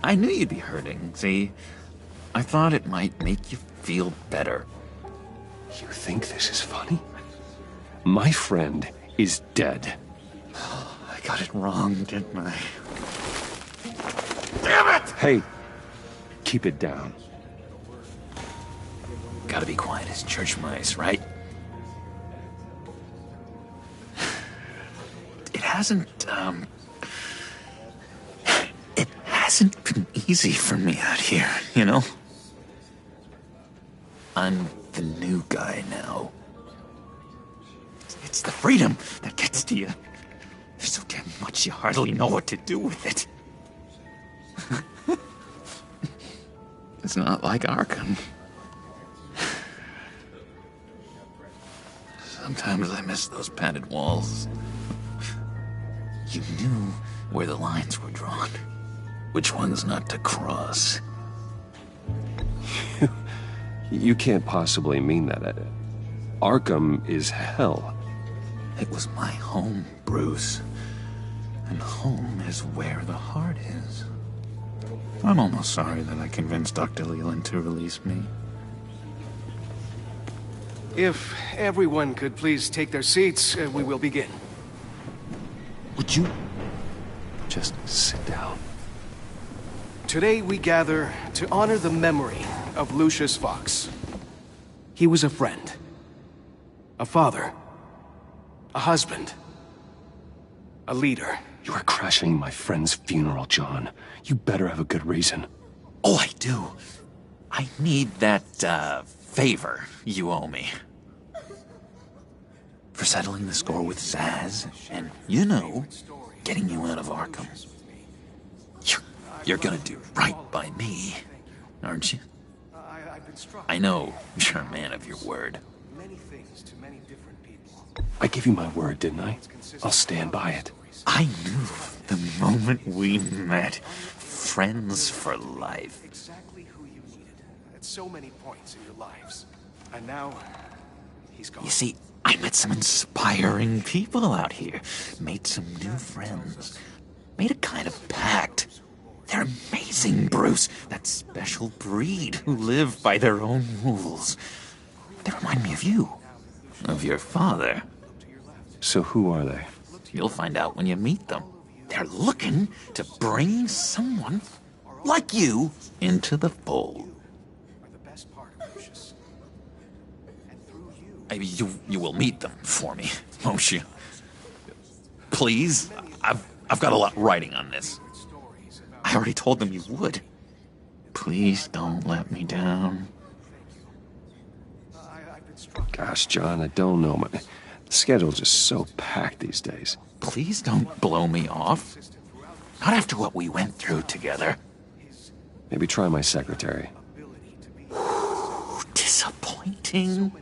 I knew you'd be hurting, see? I thought it might make you feel better. You think this is funny? My friend is dead. I got it wrong, didn't I? Damn it! Hey, keep it down. Gotta be quiet as church mice, right? It hasn't been easy for me out here, you know? I'm the new guy now. It's the freedom that gets to you. There's so damn much you hardly know what to do with it. It's not like Arkham. Sometimes I miss those padded walls. You knew where the lines were drawn. Which ones not to cross. You can't possibly mean that. Arkham is hell. It was my home, Bruce. And home is where the heart is. I'm almost sorry that I convinced Dr. Leland to release me. If everyone could please take their seats, we will begin. Would you just sit down? Today we gather to honor the memory of Lucius Fox. He was a friend, a father, a husband, a leader. You are crashing my friend's funeral, John. You better have a good reason. Oh, I do. I need that, favor you owe me. For settling the score with Zaz, and, getting you out of Arkham. You're gonna do right by me, aren't you? I know you're a man of your word. I gave you my word, didn't I? I'll stand by it. I knew the moment we met. Friends for life. Exactly who you needed at so many points in your lives. And now, he's gone. You see, I met some inspiring people out here. Made some new friends. Made a kind of pact. They're amazing, Bruce. That special breed who live by their own rules. They remind me of you. Of your father. So who are they? You'll find out when you meet them. They're looking to bring someone like you into the fold. You will meet them for me, won't you? Please? I've got a lot writing on this. I already told them you would. Please don't let me down. Gosh, John, I don't know. The schedule's just so packed these days. Please don't blow me off. Not after what we went through together. Maybe try my secretary. Disappointing.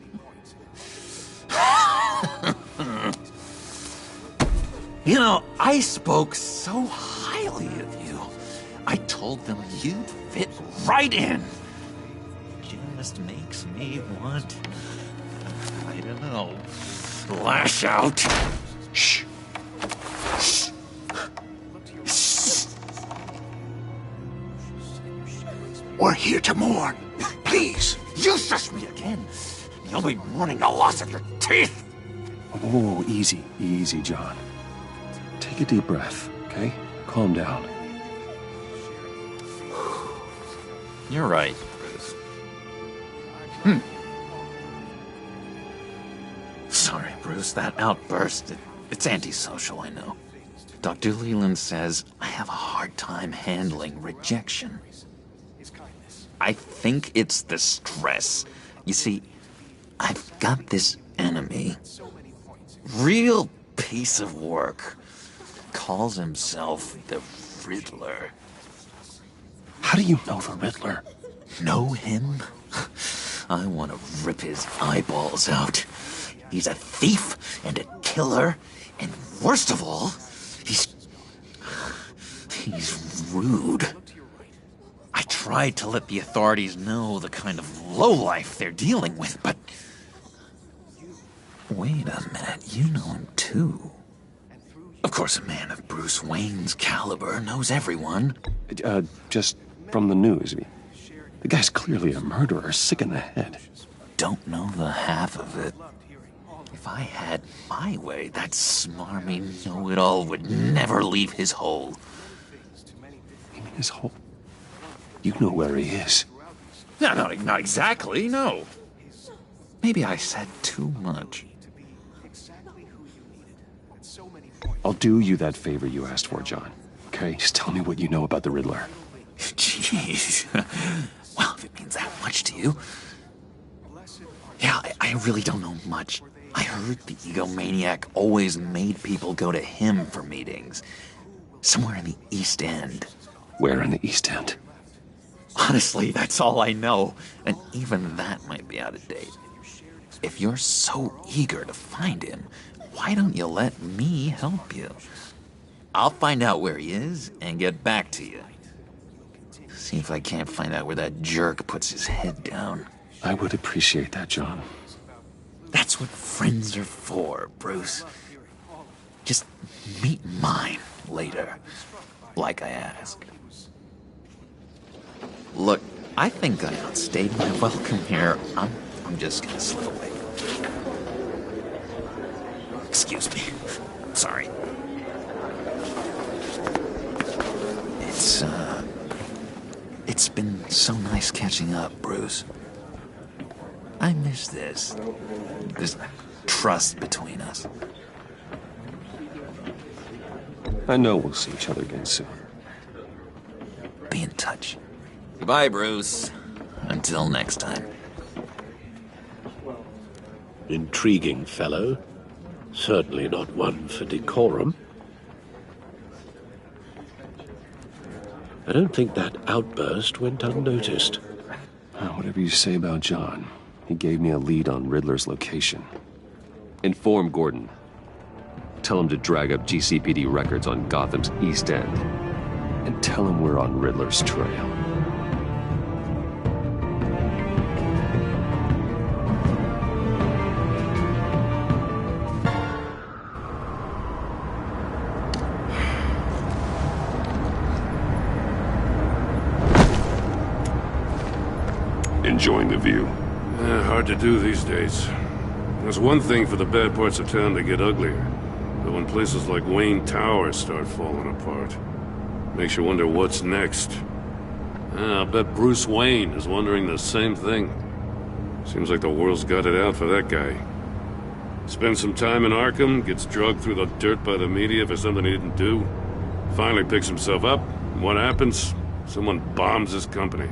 I spoke so highly of you. I told them you'd fit right in. Just makes me want, I don't know, lash out. Shh. Shh. We're here to mourn. Please. You shush me again. You'll be mourning the loss of your teeth. Oh, easy, easy, John. Take a deep breath, okay? Calm down. You're right, Bruce. Sorry, Bruce, that outburst, it's antisocial, I know. Dr. Leland says I have a hard time handling rejection. I think it's the stress. You see, I've got this enemy. Real piece of work. Calls himself the Riddler. How do you know the Riddler? Know him? I want to rip his eyeballs out. He's a thief and a killer, and worst of all, he's rude. I tried to let the authorities know the kind of lowlife they're dealing with, but... Wait a minute, you know him too. Of course, a man of Bruce Wayne's caliber knows everyone. Just from the news. The guy's clearly a murderer, sick in the head. Don't know the half of it. If I had my way, that smarmy know-it-all would never leave his hole. You mean his hole? You know where he is. No, not exactly, no. Maybe I said too much. I'll do you that favor you asked for, John. Okay? Just tell me what you know about the Riddler. Jeez. Well, if it means that much to you. Yeah, I really don't know much. I heard the egomaniac always made people go to him for meetings. Somewhere in the East End. Where in the East End? Honestly, that's all I know. And even that might be out of date. If you're so eager to find him, why don't you let me help you? I'll find out where he is and get back to you. See if I can't find out where that jerk puts his head down. I would appreciate that, John. That's what friends are for, Bruce. Just meet mine later, like I asked. Look, I think I outstayed my welcome here. I'm just gonna slip away. Excuse me. Sorry. It's been so nice catching up, Bruce. I miss this trust between us. I know we'll see each other again soon. Be in touch. Goodbye, Bruce. Until next time. Intriguing fellow. Certainly not one for decorum. I don't think that outburst went unnoticed. Whatever you say about John, he gave me a lead on Riddler's location. Inform Gordon. Tell him to drag up GCPD records on Gotham's East End. And tell him we're on Riddler's trail. Enjoying the view? Hard to do these days. There's one thing for the bad parts of town to get uglier. But when places like Wayne Tower start falling apart, makes you wonder what's next. I'll bet Bruce Wayne is wondering the same thing. Seems like the world's got it out for that guy. Spends some time in Arkham, gets drugged through the dirt by the media for something he didn't do. Finally picks himself up, and what happens? Someone bombs his company.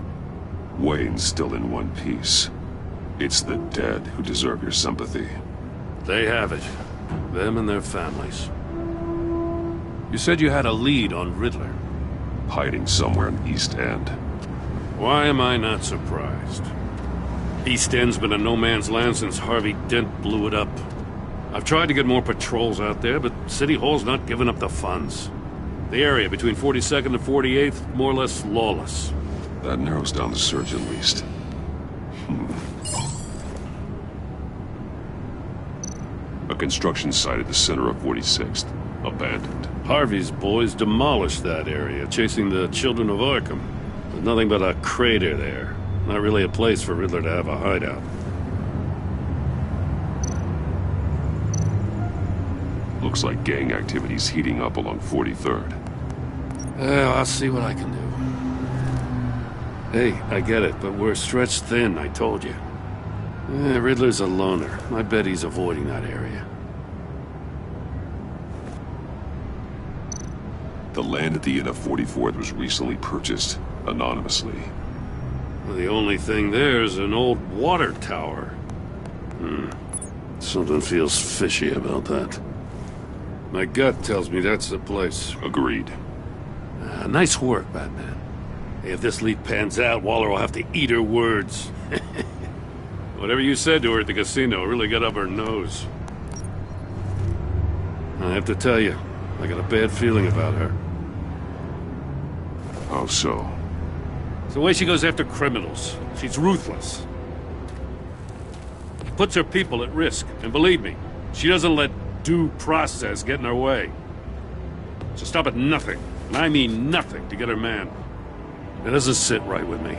Wayne's still in one piece. It's the dead who deserve your sympathy. They have it. Them and their families. You said you had a lead on Riddler. Hiding somewhere in East End. Why am I not surprised? East End's been a no-man's land since Harvey Dent blew it up. I've tried to get more patrols out there, but City Hall's not giving up the funds. The area between 42nd and 48th, more or less lawless. That narrows down the search at least. A construction site at the center of 46th. Abandoned. Harvey's boys demolished that area, chasing the children of Arkham. There's nothing but a crater there. Not really a place for Riddler to have a hideout. Looks like gang activity's heating up along 43rd. Well, I'll see what I can do. Hey, I get it, but we're stretched thin, I told you. Riddler's a loner. I bet he's avoiding that area. The land at the end of 44th was recently purchased, anonymously. Well, the only thing there is an old water tower. Something feels fishy about that. My gut tells me that's the place. Agreed. Nice work, Batman. Hey, if this lead pans out, Waller will have to eat her words. Whatever you said to her at the casino really got up her nose. I have to tell you, I got a bad feeling about her. How so? It's the way she goes after criminals. She's ruthless. Puts her people at risk. And believe me, she doesn't let due process get in her way. She'll stop at nothing, and I mean nothing, to get her man. It doesn't sit right with me.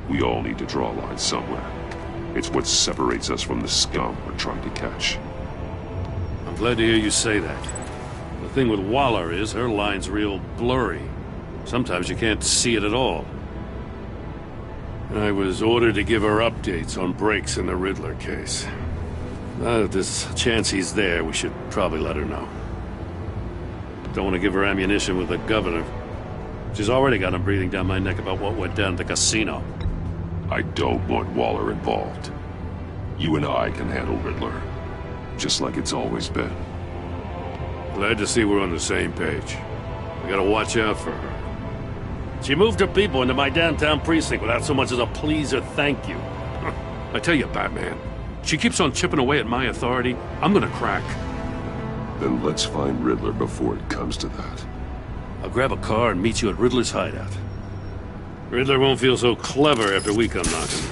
We all need to draw a line somewhere. It's what separates us from the scum we're trying to catch. I'm glad to hear you say that. The thing with Waller is her line's real blurry. Sometimes you can't see it at all. I was ordered to give her updates on breaks in the Riddler case. If there's a chance he's there, we should probably let her know. Don't want to give her ammunition with the governor. She's already got him breathing down my neck about what went down at the casino. I don't want Waller involved. You and I can handle Riddler, just like it's always been. Glad to see we're on the same page. I gotta watch out for her. She moved her people into my downtown precinct without so much as a please or thank you. I tell you, Batman, she keeps on chipping away at my authority, I'm gonna crack. Then let's find Riddler before it comes to that. I'll grab a car and meet you at Riddler's hideout. Riddler won't feel so clever after we come knocking.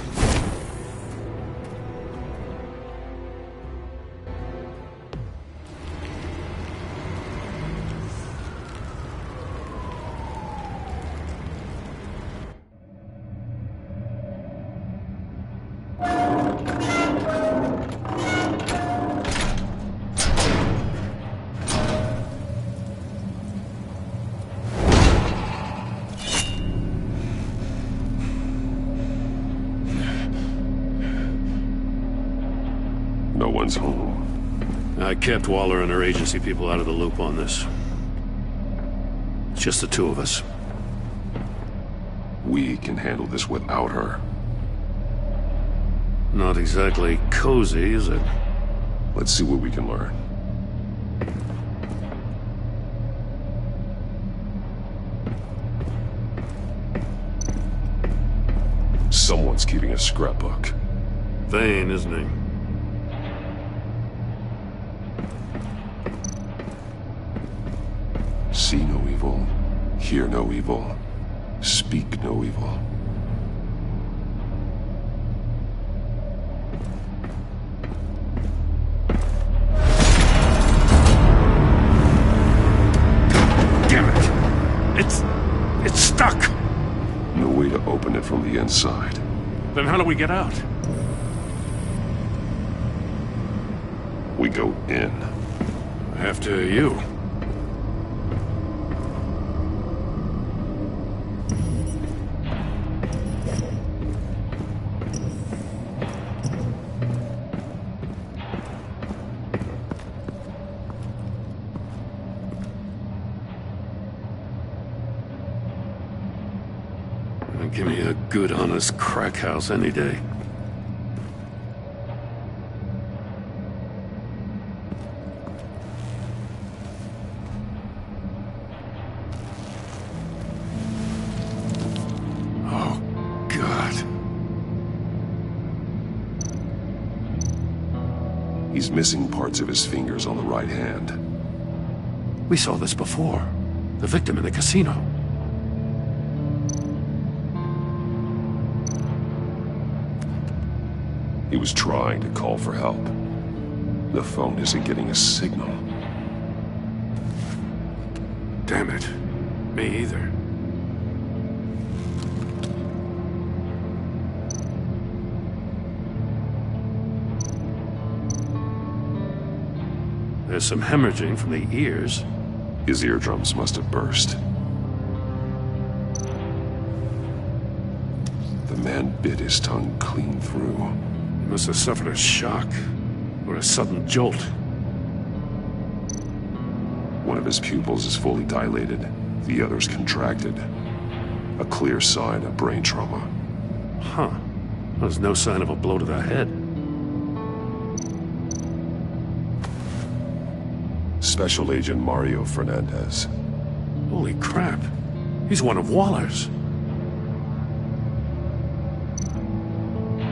No one's home. I kept Waller and her agency people out of the loop on this. Just the two of us. We can handle this without her. Not exactly cozy, is it? Let's see what we can learn. Someone's keeping a scrapbook. Vain, isn't he? See no evil, hear no evil, speak no evil. Damn it! It's stuck! No way to open it from the inside. Then how do we get out? We go in. After you. Give me a good, honest crack house any day. Oh, God. He's missing parts of his fingers on the right hand. We saw this before. The victim in the casino. He was trying to call for help. The phone isn't getting a signal. Damn it. Me either. There's some hemorrhaging from the ears. His eardrums must have burst. The man bit his tongue clean through. He must have suffered a shock, or a sudden jolt. One of his pupils is fully dilated, the other's contracted. A clear sign of brain trauma. Huh. There's no sign of a blow to the head. Special Agent Mario Fernandez. Holy crap. He's one of Waller's.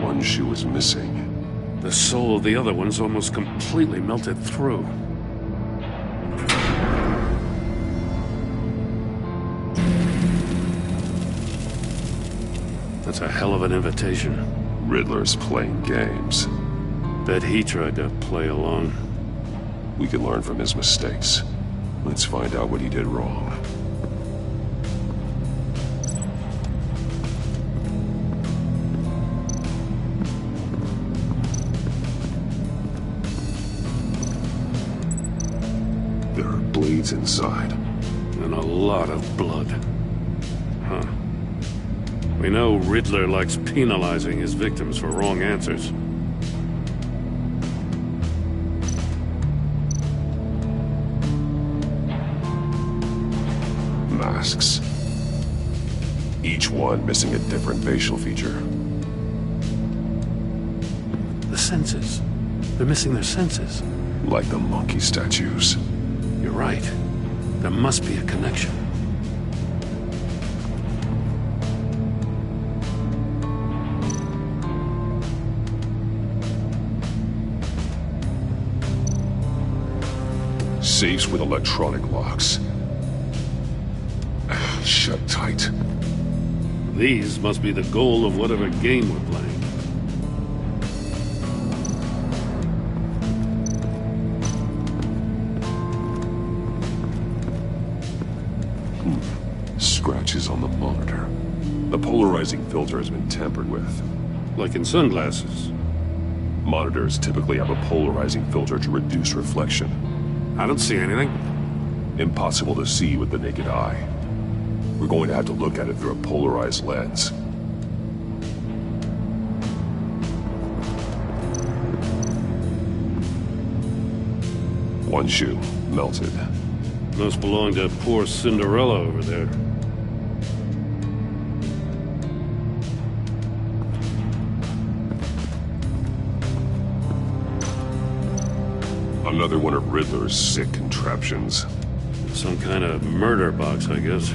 One shoe is missing. The sole of the other one's almost completely melted through. That's a hell of an invitation. Riddler's playing games. Bet he tried to play along. We can learn from his mistakes. Let's find out what he did wrong. There are blades inside. And a lot of blood. Huh. We know Riddler likes penalizing his victims for wrong answers. Masks. Each one missing a different facial feature. The senses. They're missing their senses. Like the monkey statues. You're right. There must be a connection. Safes with electronic locks. Shut tight. These must be the goal of whatever game we're playing. Scratches on the monitor. The polarizing filter has been tampered with. Like in sunglasses. Monitors typically have a polarizing filter to reduce reflection. I don't see anything. Impossible to see with the naked eye. We're going to have to look at it through a polarized lens. One shoe, melted. Must belong to poor Cinderella over there. Another one of Riddler's sick contraptions. Some kind of murder box, I guess.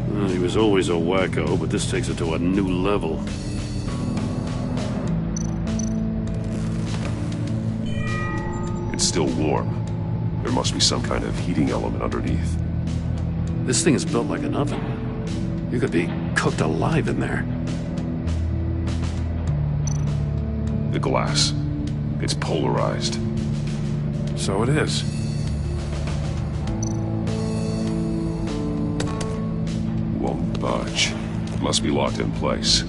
Well, he was always a wacko, but this takes it to a new level. It's still warm. There must be some kind of heating element underneath. This thing is built like an oven. You could be cooked alive in there. The glass. It's polarized. So it is. Won't budge. Must be locked in place.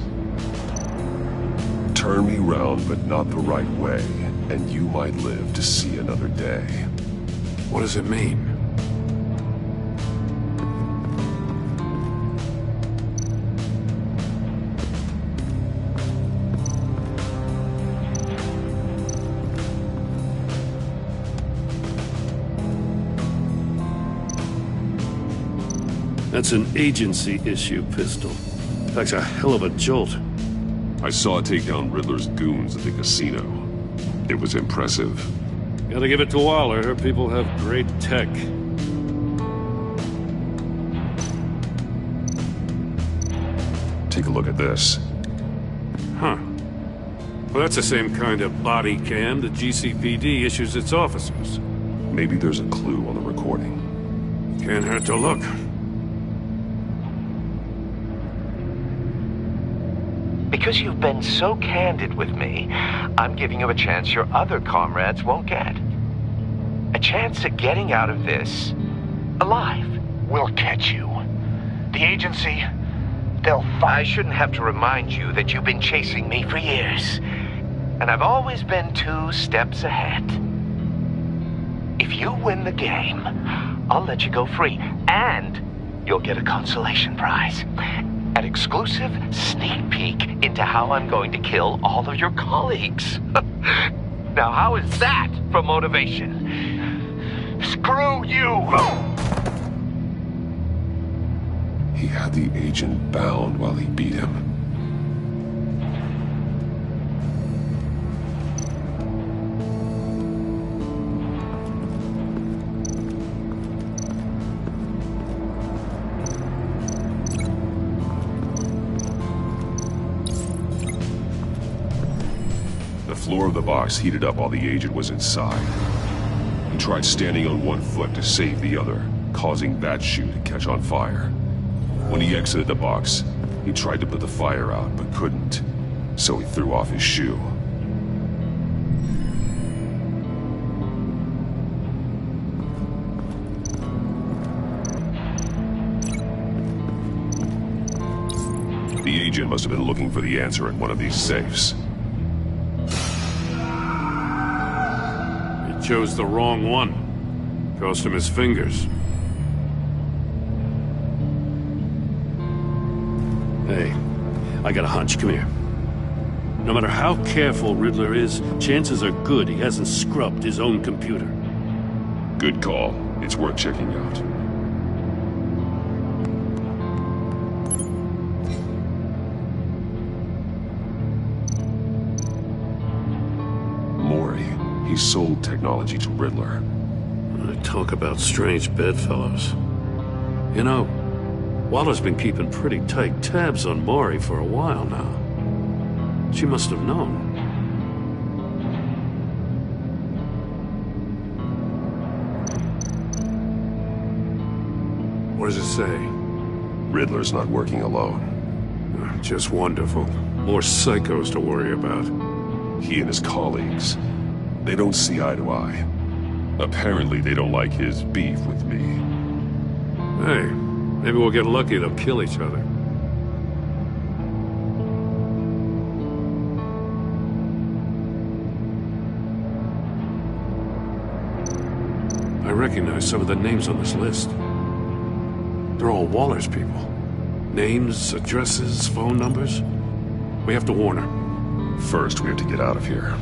Turn me round, but not the right way, and you might live to see another day. What does it mean? That's an agency issue pistol. That's a hell of a jolt. I saw it take down Riddler's goons at the casino. It was impressive. Gotta give it to Waller. Her people have great tech. Take a look at this. Huh. Well, that's the same kind of body cam the GCPD issues its officers. Maybe there's a clue on the recording. Can't hurt to look. Because you've been so candid with me, I'm giving you a chance your other comrades won't get. A chance at getting out of this alive. We'll catch you. The agency, they'll find... I shouldn't have to remind you that you've been chasing me for years. And I've always been 2 steps ahead. If you win the game, I'll let you go free. And you'll get a consolation prize. An exclusive sneak peek into how I'm going to kill all of your colleagues. Now, how is that for motivation? Screw you! He had the agent bound while he beat him. The floor of the box heated up while the agent was inside. He tried standing on one foot to save the other, causing that shoe to catch on fire. When he exited the box, he tried to put the fire out, but couldn't, so he threw off his shoe. The agent must have been looking for the answer in one of these safes. He chose the wrong one. Cost him his fingers. Hey, I got a hunch. Come here. No matter how careful Riddler is, chances are good he hasn't scrubbed his own computer. Good call. It's worth checking out. He sold technology to Riddler. Talk about strange bedfellows. You know, Waller's been keeping pretty tight tabs on Maury for a while now. She must have known. What does it say? Riddler's not working alone. Just wonderful. More psychos to worry about. He and his colleagues. They don't see eye to eye. Apparently, they don't like his beef with me. Hey, maybe we'll get lucky they'll kill each other. I recognize some of the names on this list. They're all Waller's people. Names, addresses, phone numbers. We have to warn her. First, we have to get out of here.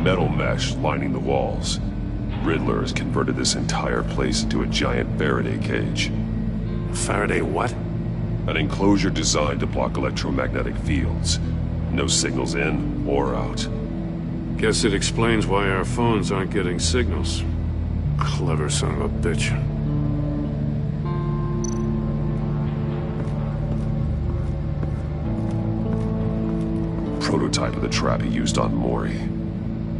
metal mesh lining the walls. Riddler has converted this entire place into a giant Faraday cage. Faraday what? An enclosure designed to block electromagnetic fields. No signals in or out. Guess it explains why our phones aren't getting signals. Clever son of a bitch. Prototype of the trap he used on Mori.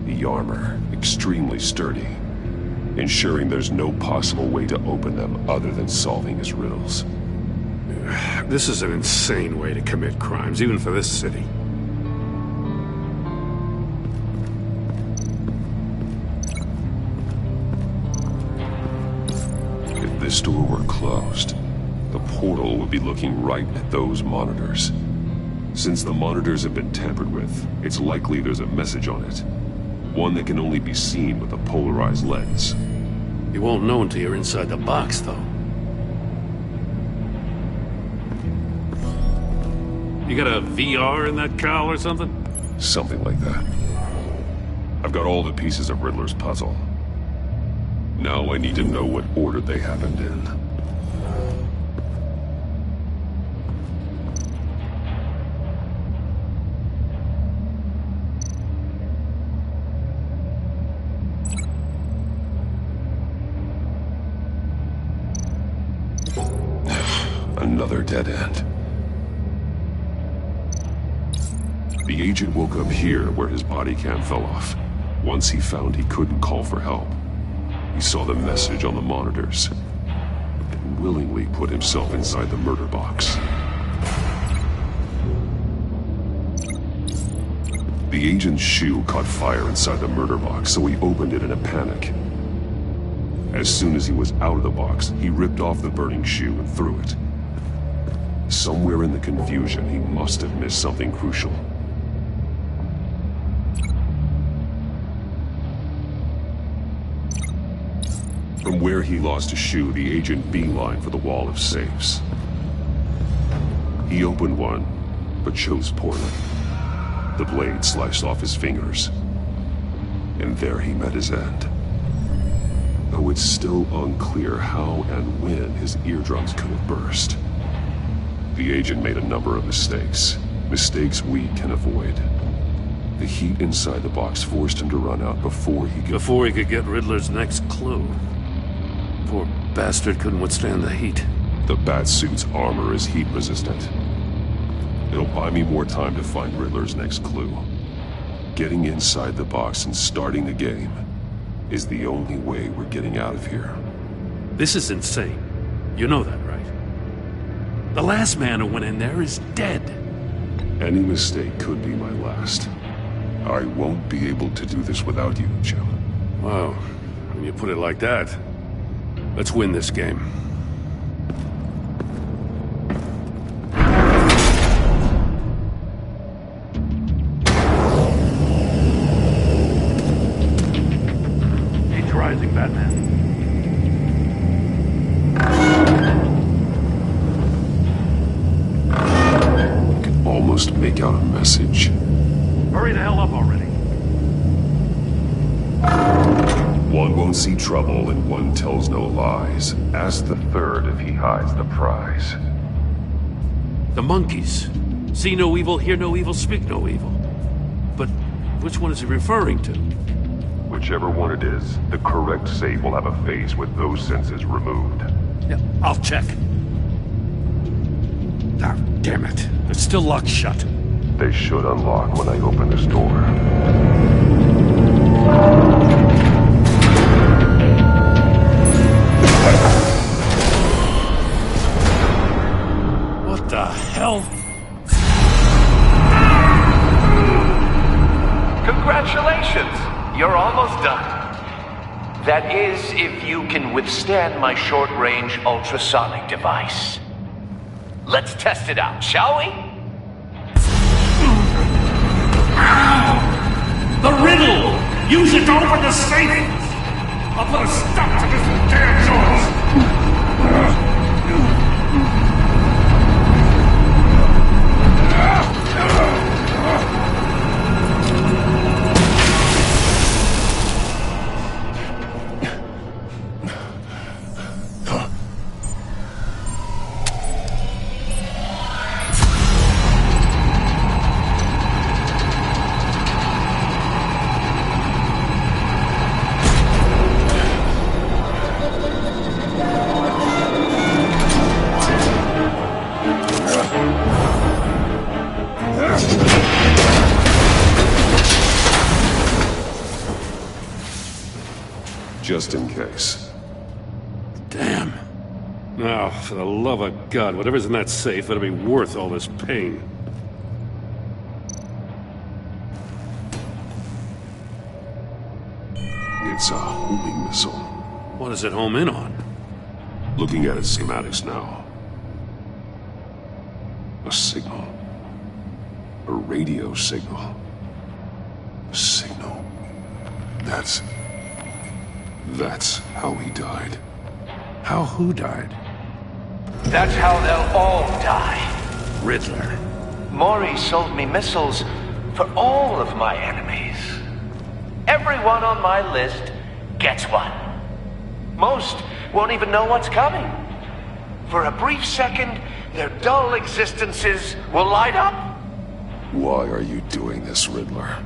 The armor, extremely sturdy, ensuring there's no possible way to open them other than solving his riddles. This is an insane way to commit crimes, even for this city. If this door were closed, the portal would be looking right at those monitors. Since the monitors have been tampered with, it's likely there's a message on it. One that can only be seen with a polarized lens. You won't know until you're inside the box, though. You got a VR in that cowl or something? Something like that. I've got all the pieces of Riddler's puzzle. Now I need to know what order they happened in. Another dead end. The agent woke up here where his body cam fell off. Once he found he couldn't call for help, he saw the message on the monitors and willingly put himself inside the murder box. The agent's shoe caught fire inside the murder box, so he opened it in a panic. As soon as he was out of the box, he ripped off the burning shoe and threw it. Somewhere in the confusion, he must have missed something crucial. From where he lost a shoe, the agent beelined for the wall of safes. He opened one, but chose poorly. The blade sliced off his fingers. And there he met his end. Though it's still unclear how and when his eardrums could have burst. The agent made a number of mistakes. Mistakes we can avoid. The heat inside the box forced him to run out before he could get Riddler's next clue. Poor bastard couldn't withstand the heat. The Batsuit's armor is heat resistant. It'll buy me more time to find Riddler's next clue. Getting inside the box and starting the game is the only way we're getting out of here. This is insane. You know that, right? The last man who went in there is dead. Any mistake could be my last. I won't be able to do this without you, Jim. Wow. When you put it like that, let's win this game. He's rising, Batman. Almost make out a message. Hurry the hell up already. One won't see trouble and one tells no lies. Ask the third if he hides the prize. The monkeys. See no evil, hear no evil, speak no evil. But which one is he referring to? Whichever one it is, the correct safe will have a face with those senses removed. Yeah, I'll check. Ah, damn it. It's still locked shut. They should unlock when I open this door. What the hell? Congratulations! You're almost done. That is, if you can withstand my short-range ultrasonic device. Let's test it out, shall we? The riddle! Use it to open the safe! I'll put a stop to this damn noise! just in case. Damn. Now, for the love of God, whatever's in that safe better be worth all this pain. It's a homing missile. What does it home in on? Looking at its schematics now. A signal. A radio signal. A signal. That's how he died. How who died? That's how they'll all die. Riddler. Maury sold me missiles for all of my enemies. Everyone on my list gets one. Most won't even know what's coming. For a brief second, their dull existences will light up. Why are you doing this, Riddler?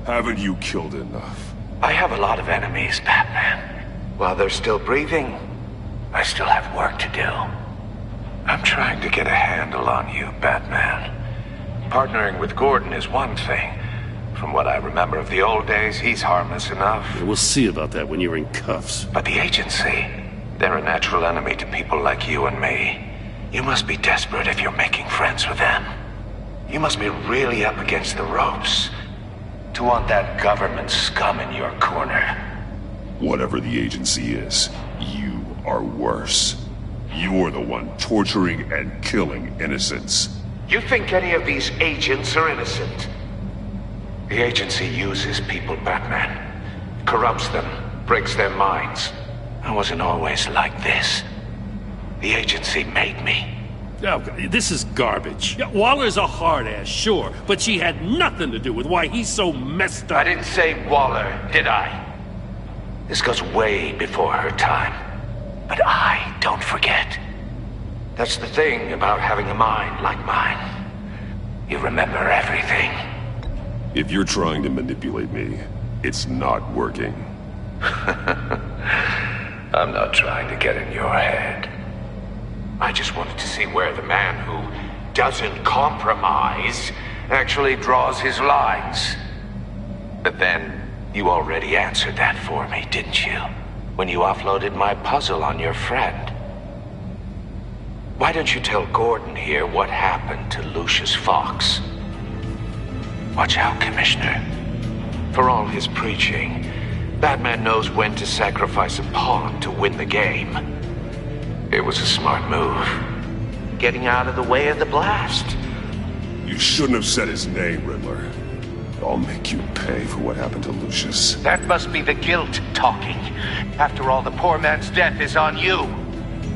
Haven't you killed enough? I have a lot of enemies, Batman. While they're still breathing, I still have work to do. I'm trying to get a handle on you, Batman. Partnering with Gordon is one thing. From what I remember of the old days, he's harmless enough. Yeah, we'll see about that when you're in cuffs. But the agency, they're a natural enemy to people like you and me. You must be desperate if you're making friends with them. You must be really up against the ropes to want that government scum in your corner. Whatever the agency is, you are worse. You're the one torturing and killing innocents. You think any of these agents are innocent? The agency uses people, Batman. Corrupts them, breaks their minds. I wasn't always like this. The agency made me. Oh, this is garbage. Yeah, Waller's a hard-ass, sure, but she had nothing to do with why he's so messed up. I didn't say Waller, did I? This goes way before her time. But I don't forget. That's the thing about having a mind like mine. You remember everything. If you're trying to manipulate me, it's not working. I'm not trying to get in your head. I just wanted to see where the man who doesn't compromise actually draws his lines. But then, you already answered that for me, didn't you? When you offloaded my puzzle on your friend. Why don't you tell Gordon here what happened to Lucius Fox? Watch out, Commissioner. For all his preaching, Batman knows when to sacrifice a pawn to win the game. It was a smart move. Getting out of the way of the blast. You shouldn't have said his name, Riddler. I'll make you pay for what happened to Lucius. That must be the guilt talking. After all, the poor man's death is on you.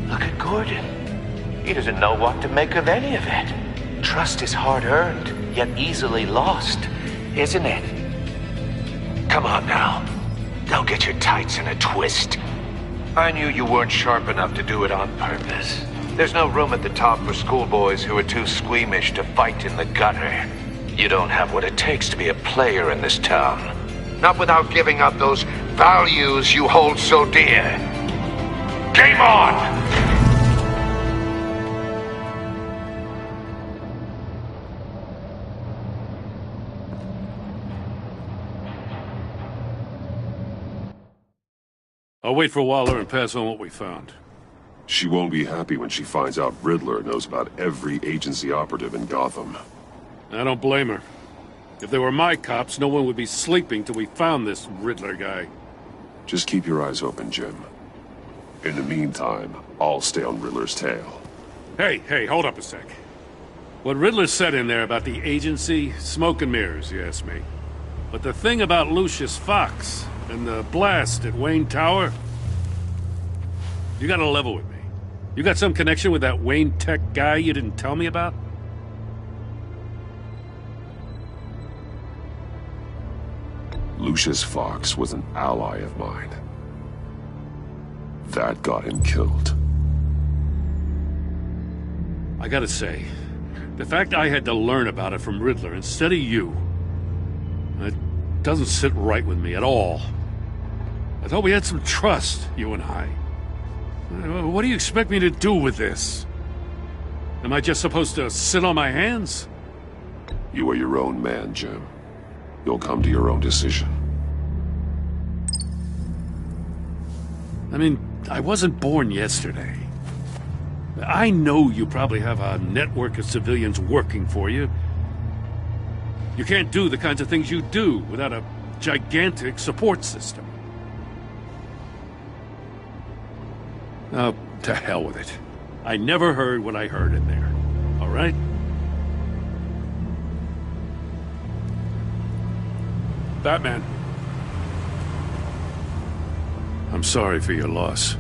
Look at Gordon. He doesn't know what to make of any of it. Trust is hard-earned, yet easily lost, isn't it? Come on now. Don't get your tights in a twist. I knew you weren't sharp enough to do it on purpose. There's no room at the top for schoolboys who are too squeamish to fight in the gutter. You don't have what it takes to be a player in this town. Not without giving up those values you hold so dear. Game on! I'll wait for Waller and pass on what we found. She won't be happy when she finds out Riddler knows about every agency operative in Gotham. I don't blame her. If they were my cops, no one would be sleeping till we found this Riddler guy. Just keep your eyes open, Jim. In the meantime, I'll stay on Riddler's tail. Hey, hold up a sec. What Riddler said in there about the agency, smoke and mirrors, you ask me. But the thing about Lucius Fox and the blast at Wayne Tower, you gotta level with me. You got some connection with that Wayne Tech guy you didn't tell me about? Lucius Fox was an ally of mine. That got him killed. I gotta say, the fact I had to learn about it from Riddler instead of you, it doesn't sit right with me at all. I thought we had some trust, you and I. What do you expect me to do with this? Am I just supposed to sit on my hands? You are your own man, Jim. You'll come to your own decision. I mean, I wasn't born yesterday. I know you probably have a network of civilians working for you. You can't do the kinds of things you do without a gigantic support system. Oh, to hell with it. I never heard what I heard in there. All right? Batman. I'm sorry for your loss.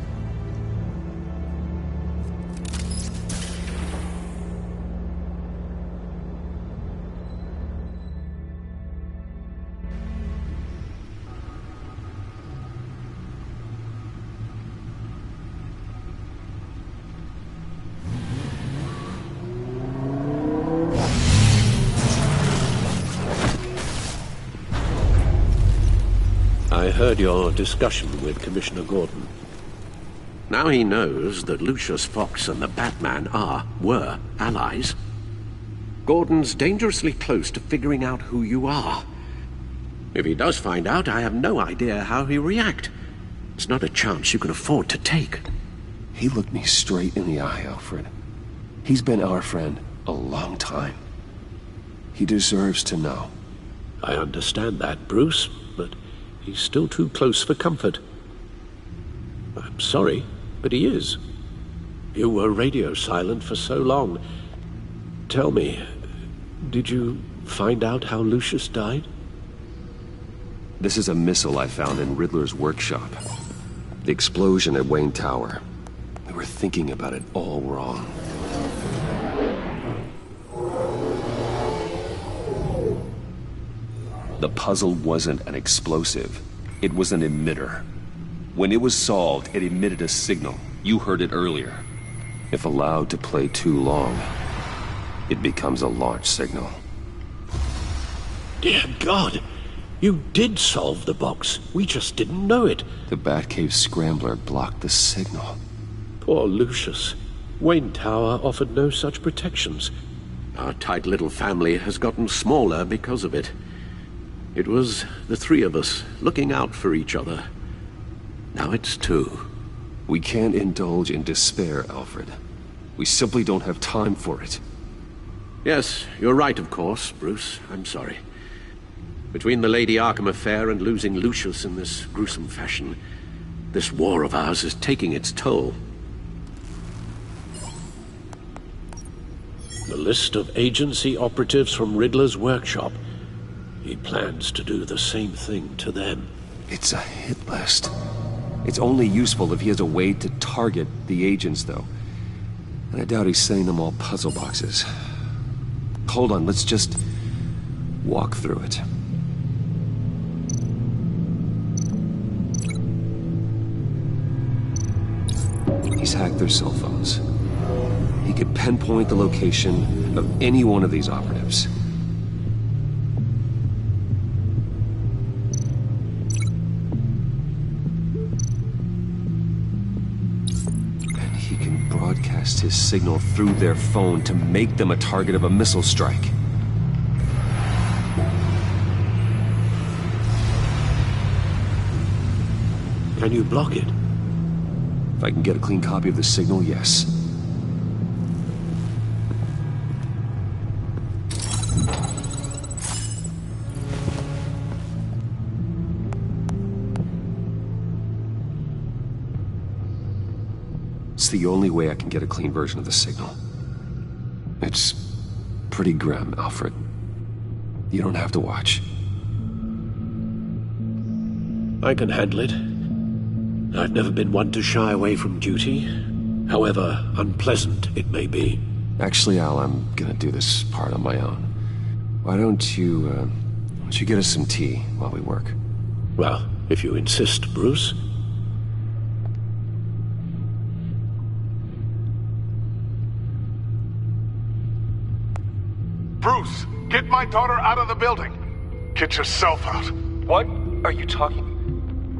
I heard your discussion with Commissioner Gordon. Now he knows that Lucius Fox and the Batman were allies. Gordon's dangerously close to figuring out who you are. If he does find out, I have no idea how he'll react. It's not a chance you can afford to take. He looked me straight in the eye, Alfred. He's been our friend a long time. He deserves to know. I understand that, Bruce, but he's still too close for comfort. I'm sorry, but he is. You were radio silent for so long. Tell me, did you find out how Lucius died? This is a missile I found in Riddler's workshop. The explosion at Wayne Tower. We were thinking about it all wrong. The puzzle wasn't an explosive. It was an emitter. When it was solved, it emitted a signal. You heard it earlier. If allowed to play too long, it becomes a launch signal. Dear God! You did solve the box. We just didn't know it. The Batcave scrambler blocked the signal. Poor Lucius. Wayne Tower offered no such protections. Our tight little family has gotten smaller because of it. It was the three of us looking out for each other. Now it's two. We can't indulge in despair, Alfred. We simply don't have time for it. Yes, you're right, of course, Bruce. I'm sorry. Between the Lady Arkham affair and losing Lucius in this gruesome fashion, this war of ours is taking its toll. The list of agency operatives from Riddler's workshop. He plans to do the same thing to them. It's a hit list. It's only useful if he has a way to target the agents, though. And I doubt he's sending them all puzzle boxes. Hold on, let's just walk through it. He's hacked their cell phones. He could pinpoint the location of any one of these operatives. And he can broadcast his signal through their phone to make them a target of a missile strike. Can you block it? If I can get a clean copy of the signal, yes. It's the only way I can get a clean version of the signal. It's pretty grim, Alfred. You don't have to watch. I can handle it. I've never been one to shy away from duty, however unpleasant it may be. Actually, Al, I'm gonna do this part on my own. Why don't you get us some tea while we work? Well, if you insist, Bruce. Bruce, get my daughter out of the building. Get yourself out. What are you talking?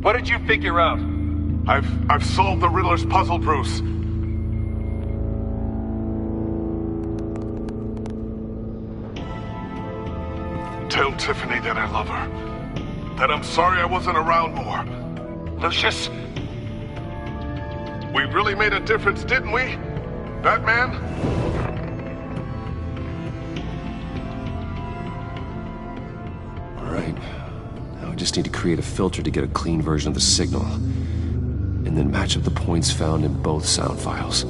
What did you figure out? I've solved the Riddler's puzzle, Bruce. Tell Tiffany that I love her. That I'm sorry I wasn't around more. Lucius? We really made a difference, didn't we? Batman? All right. Now I just need to create a filter to get a clean version of the signal. And then match up the points found in both sound files.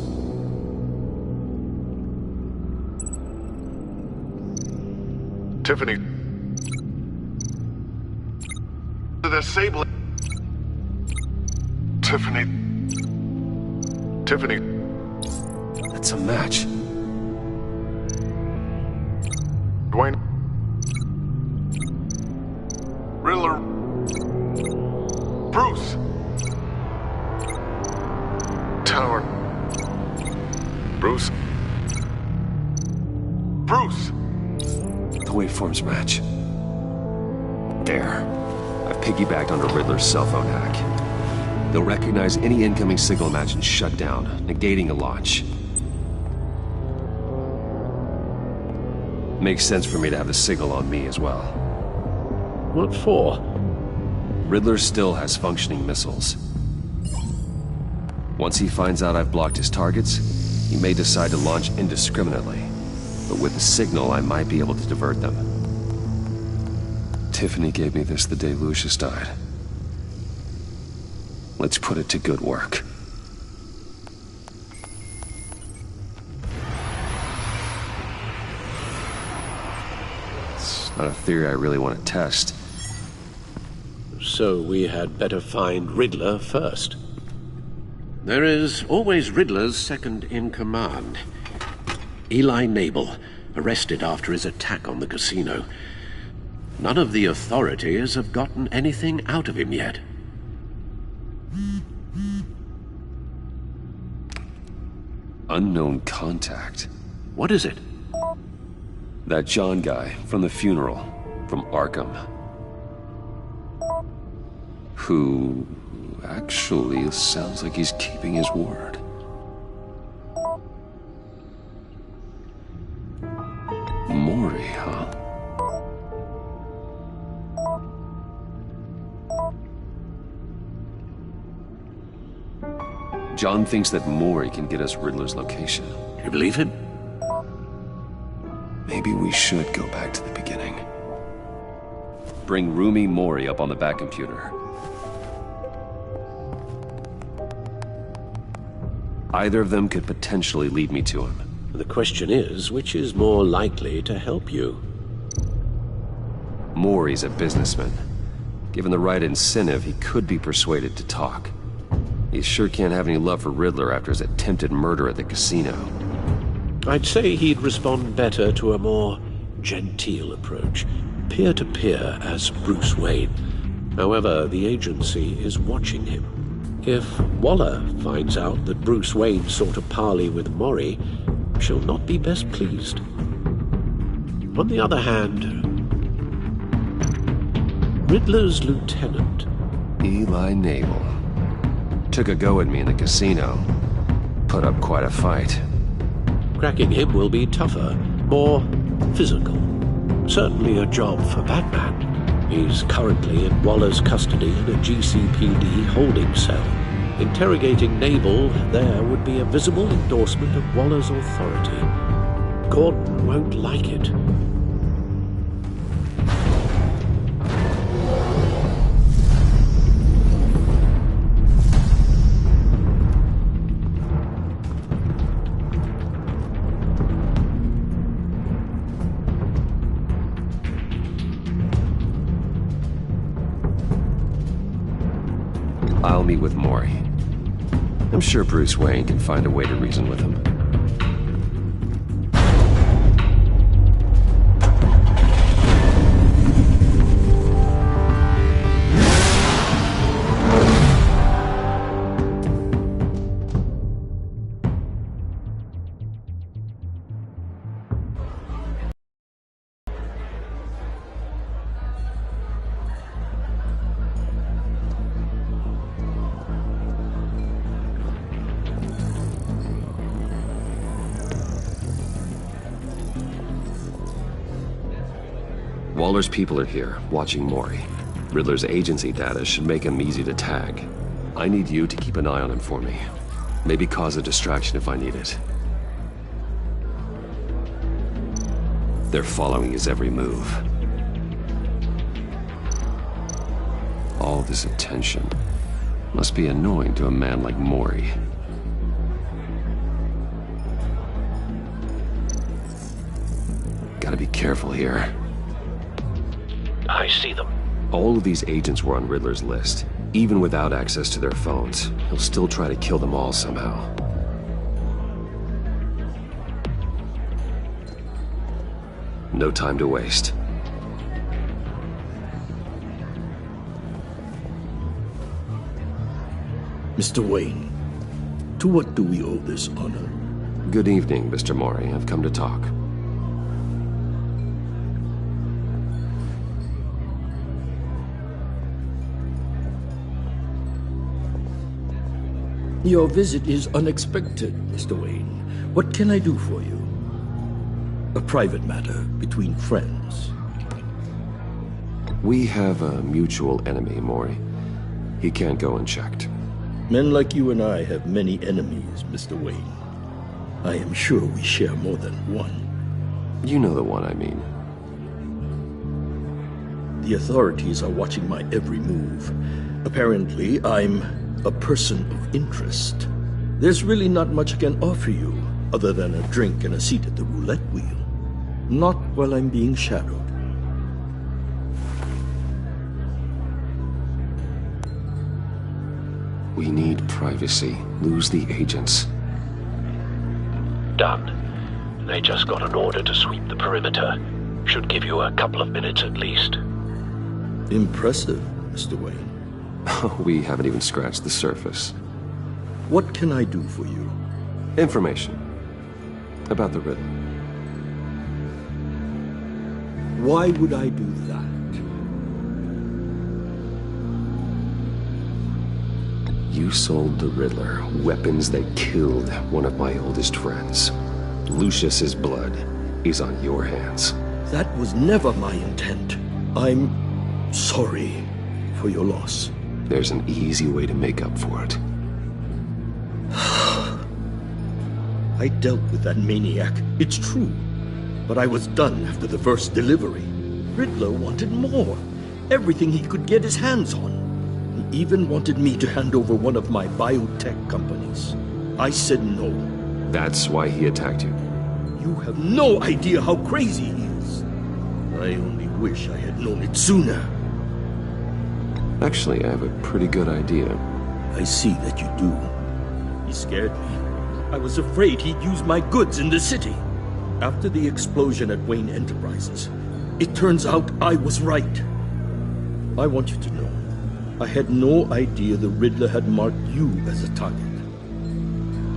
Tiffany. Disable. Tiffany. Tiffany. That's a match. Dwayne. Riddler. Bruce. Tower. Bruce. Bruce. The waveforms match. There. I've piggybacked onto Riddler's cell phone hack. They'll recognize any incoming signal match and shut down, negating a launch. Makes sense for me to have the signal on me as well. What for? Riddler still has functioning missiles. Once he finds out I've blocked his targets, he may decide to launch indiscriminately. But with the signal, I might be able to divert them. Tiffany gave me this the day Lucius died. Let's put it to good work. It's not a theory I really want to test. So we had better find Riddler first. There is always Riddler's second-in-command. Eli Nabel, arrested after his attack on the casino. None of the authorities have gotten anything out of him yet. Unknown contact. What is it? That John guy from the funeral, from Arkham. Who actually sounds like he's keeping his word. Maury, huh? John thinks that Maury can get us Riddler's location. Do you believe him? Maybe we should go back to the beginning. Bring Rumi Maury up on the back computer. Either of them could potentially lead me to him. The question is, which is more likely to help you? Maury's a businessman. Given the right incentive, he could be persuaded to talk. He sure can't have any love for Riddler after his attempted murder at the casino. I'd say he'd respond better to a more genteel approach, peer-to-peer as Bruce Wayne. However, the agency is watching him. If Waller finds out that Bruce Wayne sought a parley with Maury, she'll not be best pleased. On the other hand, Riddler's lieutenant, Eli Nabel, took a go at me in the casino. Put up quite a fight. Cracking him will be tougher, more physical. Certainly a job for Batman. He's currently in Waller's custody in a GCPD holding cell. Interrogating Nabel there would be a visible endorsement of Waller's authority. Gordon won't like it. I'll meet with Maury. I'm sure Bruce Wayne can find a way to reason with him. Waller's people are here, watching Maury. Riddler's agency data should make him easy to tag. I need you to keep an eye on him for me. Maybe cause a distraction if I need it. They're following his every move. All this attention must be annoying to a man like Mori. Gotta be careful here. I see them. All of these agents were on Riddler's list. Even without access to their phones, he'll still try to kill them all somehow. No time to waste. Mr. Wayne, to what do we owe this honor? Good evening, Mr. Mori. I've come to talk. Your visit is unexpected, Mr. Wayne. What can I do for you? A private matter between friends. We have a mutual enemy, Mori. He can't go unchecked. Men like you and I have many enemies, Mr. Wayne. I am sure we share more than one. You know the one I mean. The authorities are watching my every move. Apparently, I'm a person of interest. There's really not much I can offer you, other than a drink and a seat at the roulette wheel. Not while I'm being shadowed. We need privacy. Lose the agents. Done. They just got an order to sweep the perimeter. Should give you a couple of minutes at least. Impressive, Mr. Wayne. We haven't even scratched the surface. What can I do for you? Information. About the Riddler. Why would I do that? You sold the Riddler weapons that killed one of my oldest friends. Lucius's blood is on your hands. That was never my intent. I'm sorry for your loss. There's an easy way to make up for it. I dealt with that maniac, it's true. But I was done after the first delivery. Riddler wanted more. Everything he could get his hands on. He even wanted me to hand over one of my biotech companies. I said no. That's why he attacked you? You have no idea how crazy he is. I only wish I had known it sooner. Actually, I have a pretty good idea. I see that you do. He scared me. I was afraid he'd use my goods in the city. After the explosion at Wayne Enterprises, it turns out I was right. I want you to know, I had no idea the Riddler had marked you as a target.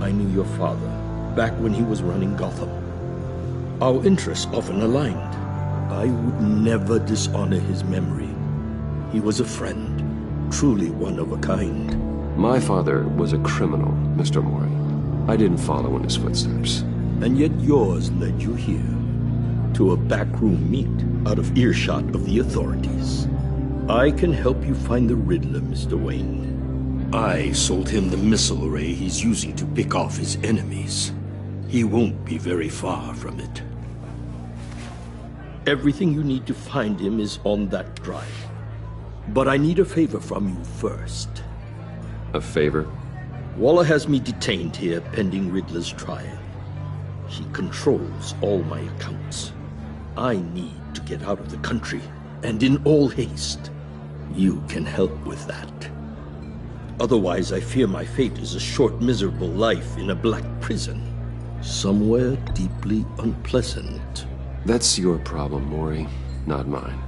I knew your father back when he was running Gotham. Our interests often aligned. I would never dishonor his memory. He was a friend, truly one of a kind. My father was a criminal, Mr. Mori. I didn't follow in his footsteps. And yet yours led you here, to a backroom meet out of earshot of the authorities. I can help you find the Riddler, Mr. Wayne. I sold him the missile array he's using to pick off his enemies. He won't be very far from it. Everything you need to find him is on that drive. But I need a favor from you first. A favor? Waller has me detained here pending Riddler's trial. He controls all my accounts. I need to get out of the country, and in all haste. You can help with that. Otherwise, I fear my fate is a short, miserable life in a black prison. Somewhere deeply unpleasant. That's your problem, Mori, not mine.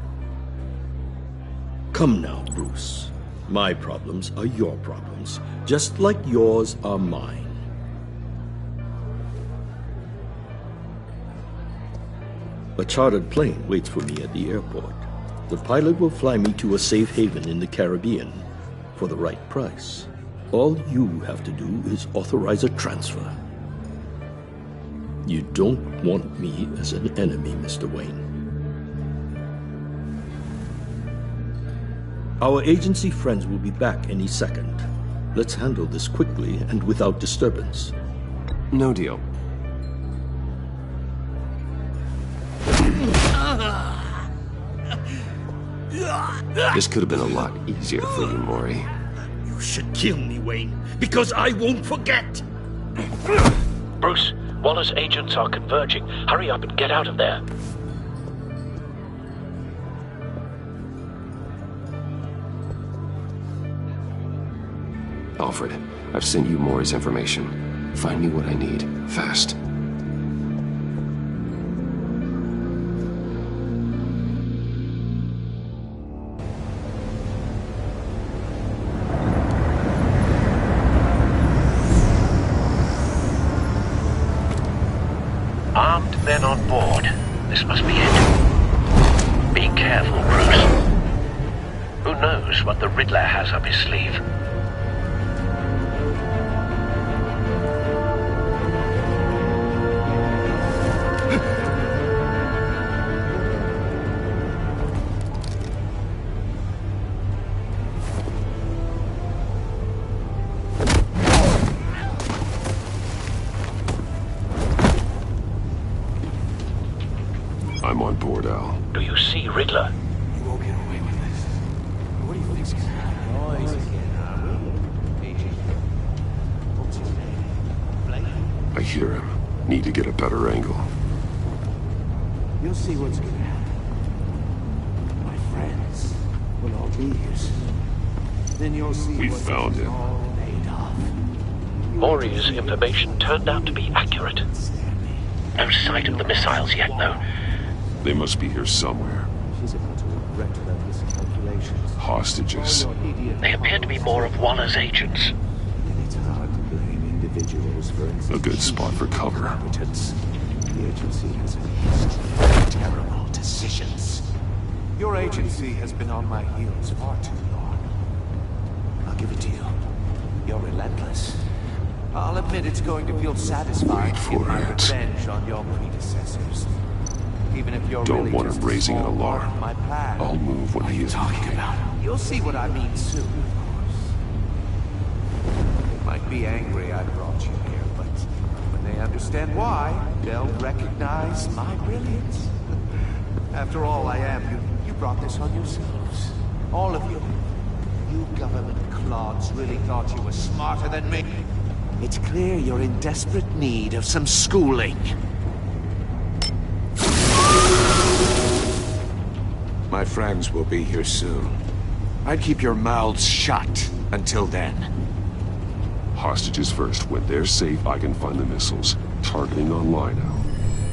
Come now, Bruce. My problems are your problems, just like yours are mine. A chartered plane waits for me at the airport. The pilot will fly me to a safe haven in the Caribbean for the right price. All you have to do is authorize a transfer. You don't want me as an enemy, Mr. Wayne. Our agency friends will be back any second. Let's handle this quickly and without disturbance. No deal. This could have been a lot easier for you, Maury. You should kill me, Wayne, because I won't forget! Bruce, Waller's agents are converging. Hurry up and get out of there. Alfred, I've sent you Maury's information. Find me what I need, fast. Armed men on board. This must be it. Be careful, Bruce. Who knows what the Riddler has up his sleeve? I'm on board, Al. Do you see Riddler? You won't get away with this. What do you think's gonna happen? I hear him. Need to get a better angle. You'll see what's gonna happen. My friends will all be here soon. Then you'll see We what found him. all made of. Maury's information turned out to be accurate. No sight of the missiles yet, though. They must be here somewhere. She's about to regret her miscalculations. Hostages. They appear to be more of Waller's agents. And it's hard to blame individuals for A good spot for cover. incompetence. The agency has a history of terrible decisions. Your agency has been on my heels far too long. I'll give it to you. You're relentless. I'll admit it's going to feel satisfying to get my revenge on your predecessors. Even if you're Don't really want just him a raising an small part alarm. of my plan. I'll move when he is Talking about. You'll see what I mean soon, of course. They might be angry I brought you here, but when they understand why, they'll recognize my brilliance. After all, I am. You brought this on yourselves. All of you. You government clods really thought you were smarter than me. It's clear you're in desperate need of some schooling. My friends will be here soon. I'd keep your mouths shut until then. Hostages first. When they're safe, I can find the missiles. Targeting online now.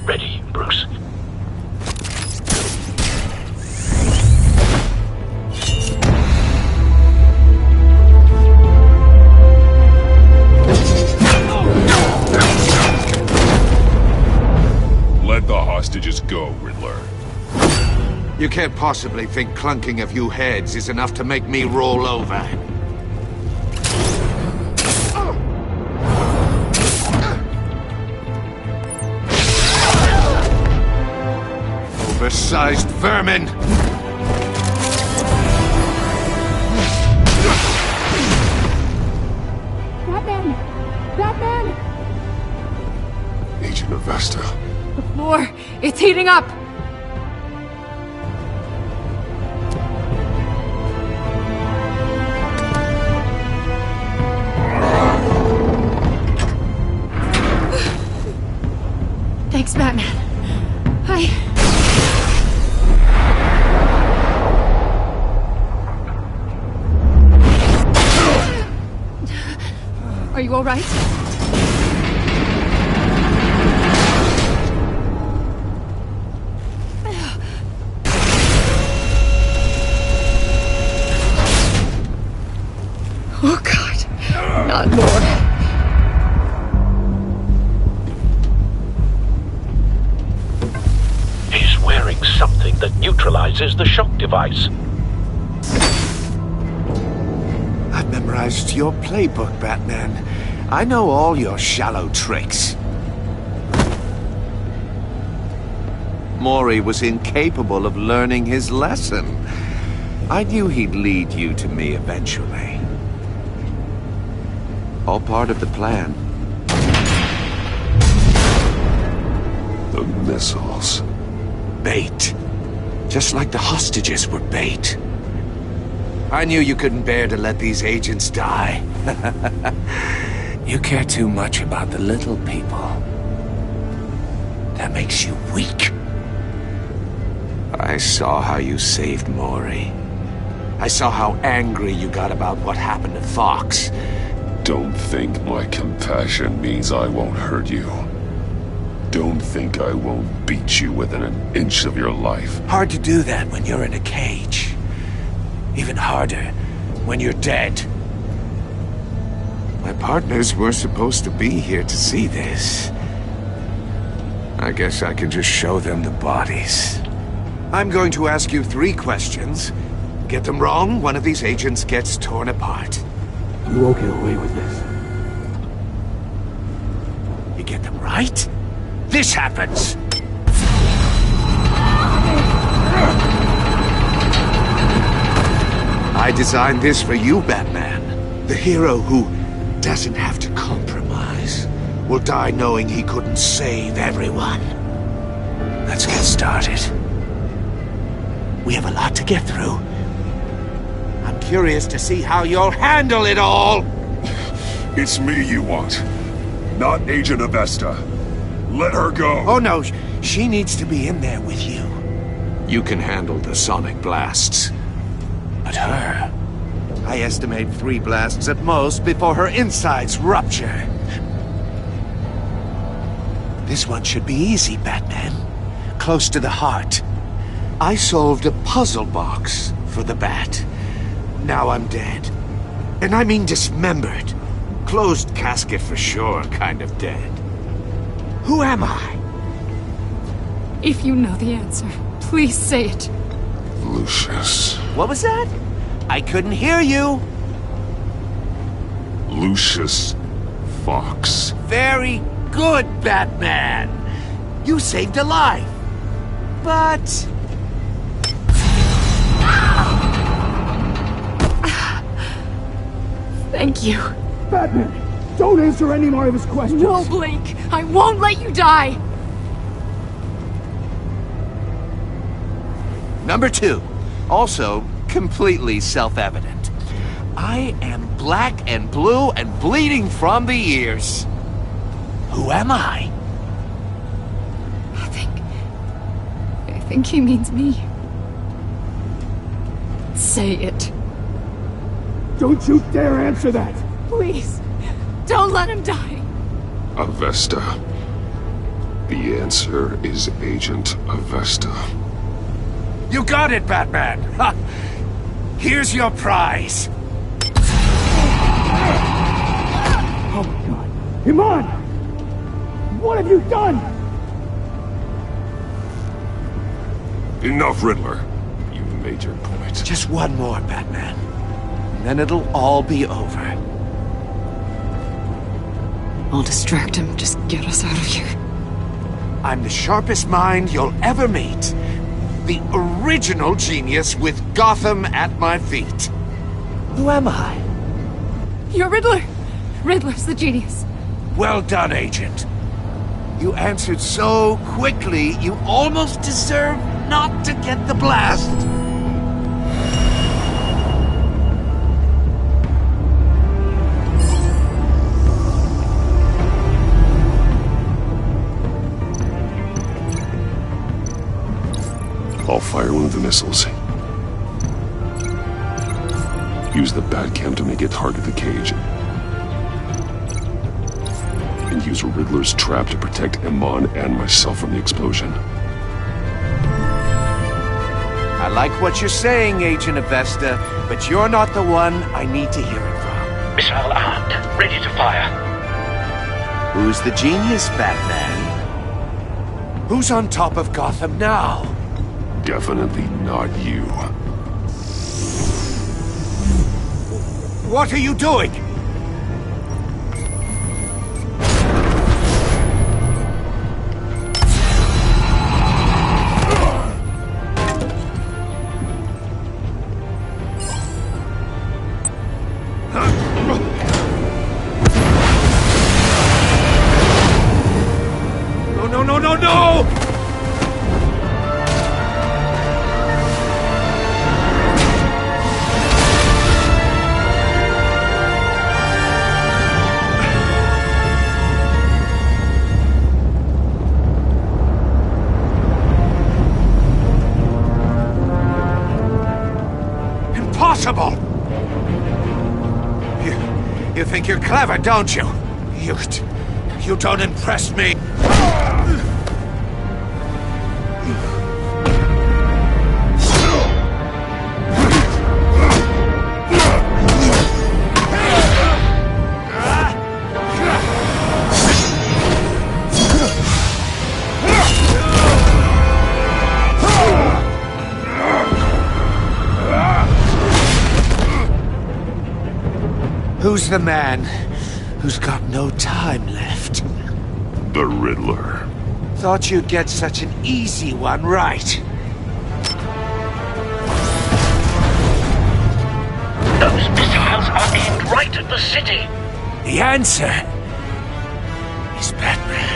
Ready, Bruce. Let the hostages go, Riddler. You can't possibly think clunking a few heads is enough to make me roll over. Oversized vermin! Batman! Batman! Agent Avesta. The floor, it's heating up! Thanks, Batman. Are you all right? Oh, God. Not more. He's wearing something that neutralizes the shock device. I've memorized your playbook, Batman. I know all your shallow tricks. Maury was incapable of learning his lesson. I knew he'd lead you to me eventually. All part of the plan. The missiles. Bait. Just like the hostages were bait. I knew you couldn't bear to let these agents die. You care too much about the little people. That makes you weak. I saw how you saved Maury. I saw how angry you got about what happened to Fox. Don't think my compassion means I won't hurt you. Don't think I won't beat you within an inch of your life. Hard to do that when you're in a cage. Even harder when you're dead. My partners were supposed to be here to see this. I guess I can just show them the bodies. I'm going to ask you 3 questions. Get them wrong, one of these agents gets torn apart. You won't get away with this. You get them right, this happens! I designed this for you, Batman. The hero who doesn't have to compromise will die knowing he couldn't save everyone. Let's get started. We have a lot to get through. I'm curious to see how you'll handle it all! It's me you want, not Agent Avesta. Let her go! Oh no, she needs to be in there with you. You can handle the sonic blasts. But her... I estimate 3 blasts at most before her insides rupture. This one should be easy, Batman. Close to the heart. I solved a puzzle box for the Bat. Now I'm dead. And I mean dismembered. Closed casket for sure, kind of dead. Who am I? If you know the answer, please say it. Lucius. What was that? I couldn't hear you. Lucius Fox. Very good, Batman. You saved a life. But... Thank you. Batman, don't answer any more of his questions. No, Blake. I won't let you die. Number 2. Also, completely self-evident. I am black and blue and bleeding from the ears. Who am I? I think he means me. Say it. Don't you dare answer that! Please, don't let him die. Avesta. The answer is Agent Avesta. You got it, Batman! Ha! Here's your prize! Oh my god. Iman! What have you done? Enough, Riddler. You've made your point. Just one more, Batman. And then it'll all be over. I'll distract him. Just get us out of here. I'm the sharpest mind you'll ever meet. The original genius with Gotham at my feet. Who am I? You're Riddler. Riddler's the genius. Well done, Agent. You answered so quickly, you almost deserve not to get the blast. I'll fire one of the missiles. Use the Batcam to make it target the cage. And use Riddler's trap to protect Iman and myself from the explosion. I like what you're saying, Agent Avesta, but you're not the one I need to hear it from. Missile armed, ready to fire. Who's the genius, Batman? Who's on top of Gotham now? Definitely not you. What are you doing? clever, don't you? You don't impress me. Who's the man who's got no time left? The Riddler. Thought you'd get such an easy one right. Those missiles are aimed right at the city. The answer is Batman.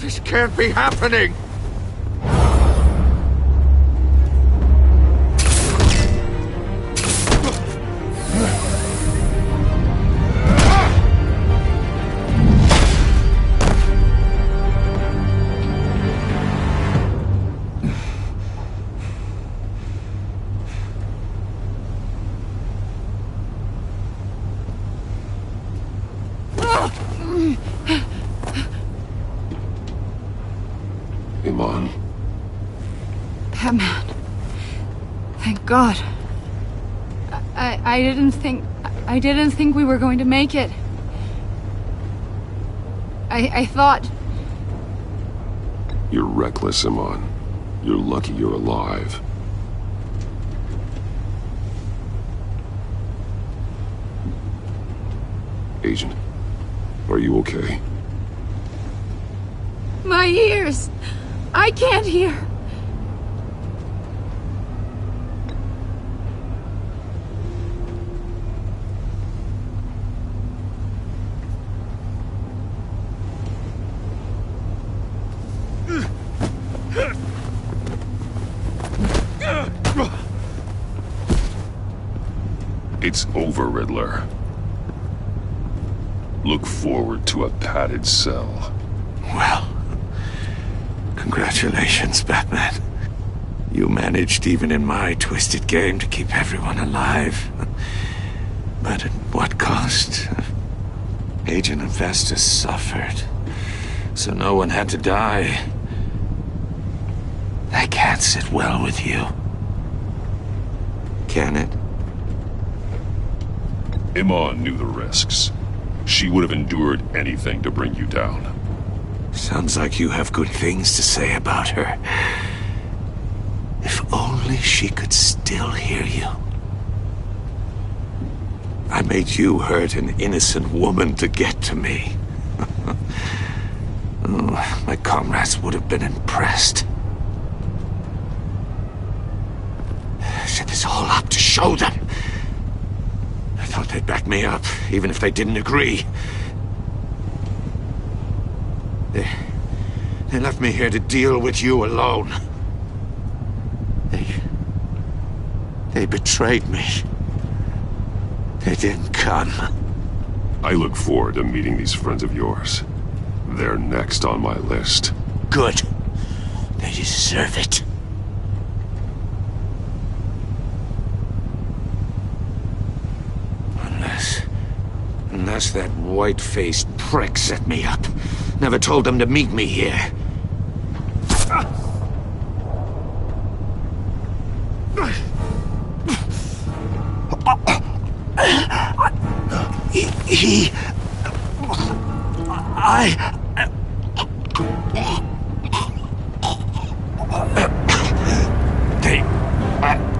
This can't be happening! Iman. Batman. Thank God. I didn't think we were going to make it. I thought... You're reckless, Iman. You're lucky you're alive. Agent, are you okay? My ears! I can't hear! It's over, Riddler. Look forward to a padded cell. Well, congratulations, Batman. You managed, even in my twisted game, to keep everyone alive. But at what cost? Agent Infestus suffered, so no one had to die. That can't sit well with you. Can it? Iman knew the risks. She would have endured anything to bring you down. Sounds like you have good things to say about her. If only she could still hear you. I made you hurt an innocent woman to get to me. Oh, my comrades would have been impressed. I set this all up to show them. I thought they'd back me up, even if they didn't agree. They left me here to deal with you alone. They betrayed me. They didn't come. I look forward to meeting these friends of yours. They're next on my list. Good. They deserve it. Unless that white-faced prick set me up. Never told them to meet me here.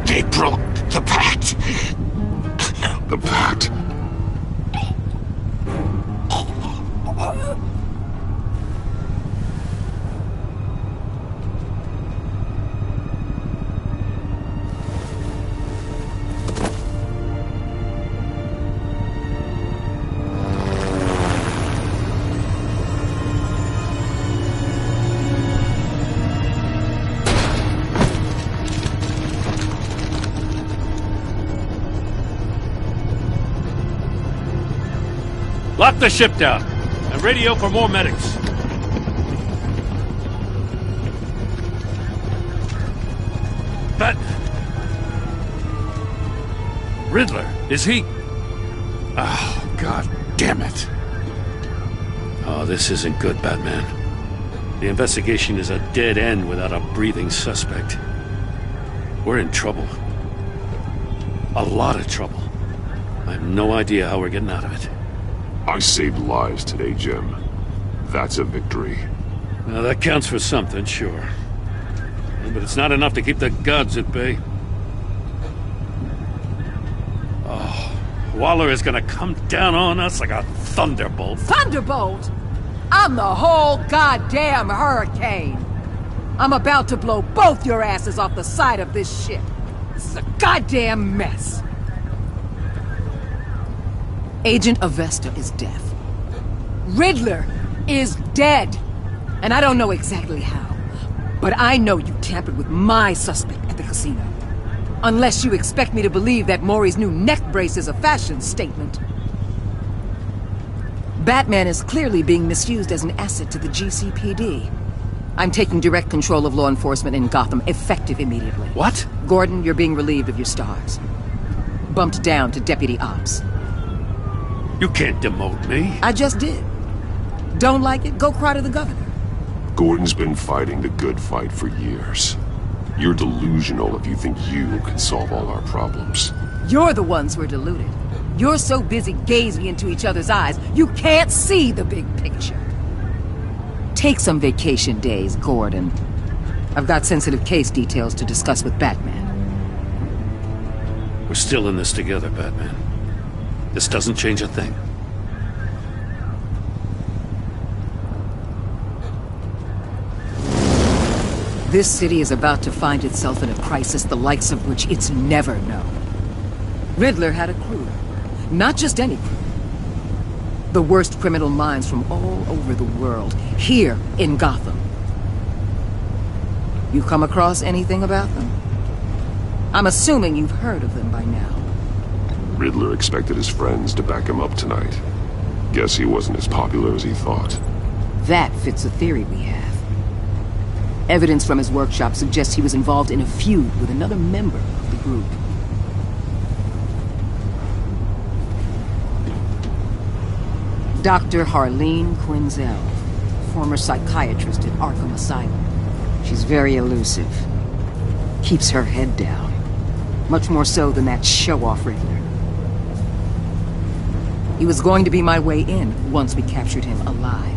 They broke the pact. The pact? Shut the ship down and radio for more medics. But Riddler, is he? Oh, God damn it. Oh, this isn't good, Batman. The investigation is a dead end without a breathing suspect. We're in trouble. A lot of trouble. I have no idea how we're getting out of it. I saved lives today, Jim. That's a victory. Now, that counts for something, sure. But it's not enough to keep the gods at bay. Oh, Waller is gonna come down on us like a thunderbolt. Thunderbolt? I'm the whole goddamn hurricane. I'm about to blow both your asses off the side of this ship. This is a goddamn mess. Agent Avesta is dead. Riddler is dead. And I don't know exactly how. But I know you tampered with my suspect at the casino. Unless you expect me to believe that Maury's new neck brace is a fashion statement. Batman is clearly being misused as an asset to the GCPD. I'm taking direct control of law enforcement in Gotham, effective immediately. What? Gordon, you're being relieved of your stars. Bumped down to Deputy Ops. You can't demote me. I just did. Don't like it? Go cry to the governor. Gordon's been fighting the good fight for years. You're delusional if you think you can solve all our problems. You're the ones who are deluded. You're so busy gazing into each other's eyes, you can't see the big picture. Take some vacation days, Gordon. I've got sensitive case details to discuss with Batman. We're still in this together, Batman. This doesn't change a thing. This city is about to find itself in a crisis the likes of which it's never known. Riddler had a crew. Not just any crew. The worst criminal minds from all over the world, here in Gotham. You come across anything about them? I'm assuming you've heard of them by now. Riddler expected his friends to back him up tonight. Guess he wasn't as popular as he thought. That fits a theory we have. Evidence from his workshop suggests he was involved in a feud with another member of the group. Dr. Harleen Quinzel, former psychiatrist at Arkham Asylum. She's very elusive. Keeps her head down. Much more so than that show-off Riddler. He was going to be my way in once we captured him alive.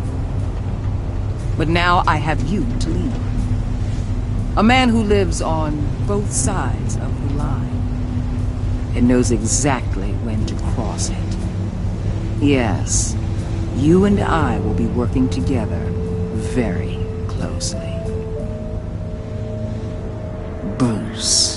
But now I have you to lead. A man who lives on both sides of the line and knows exactly when to cross it. Yes, you and I will be working together very closely. Bruce.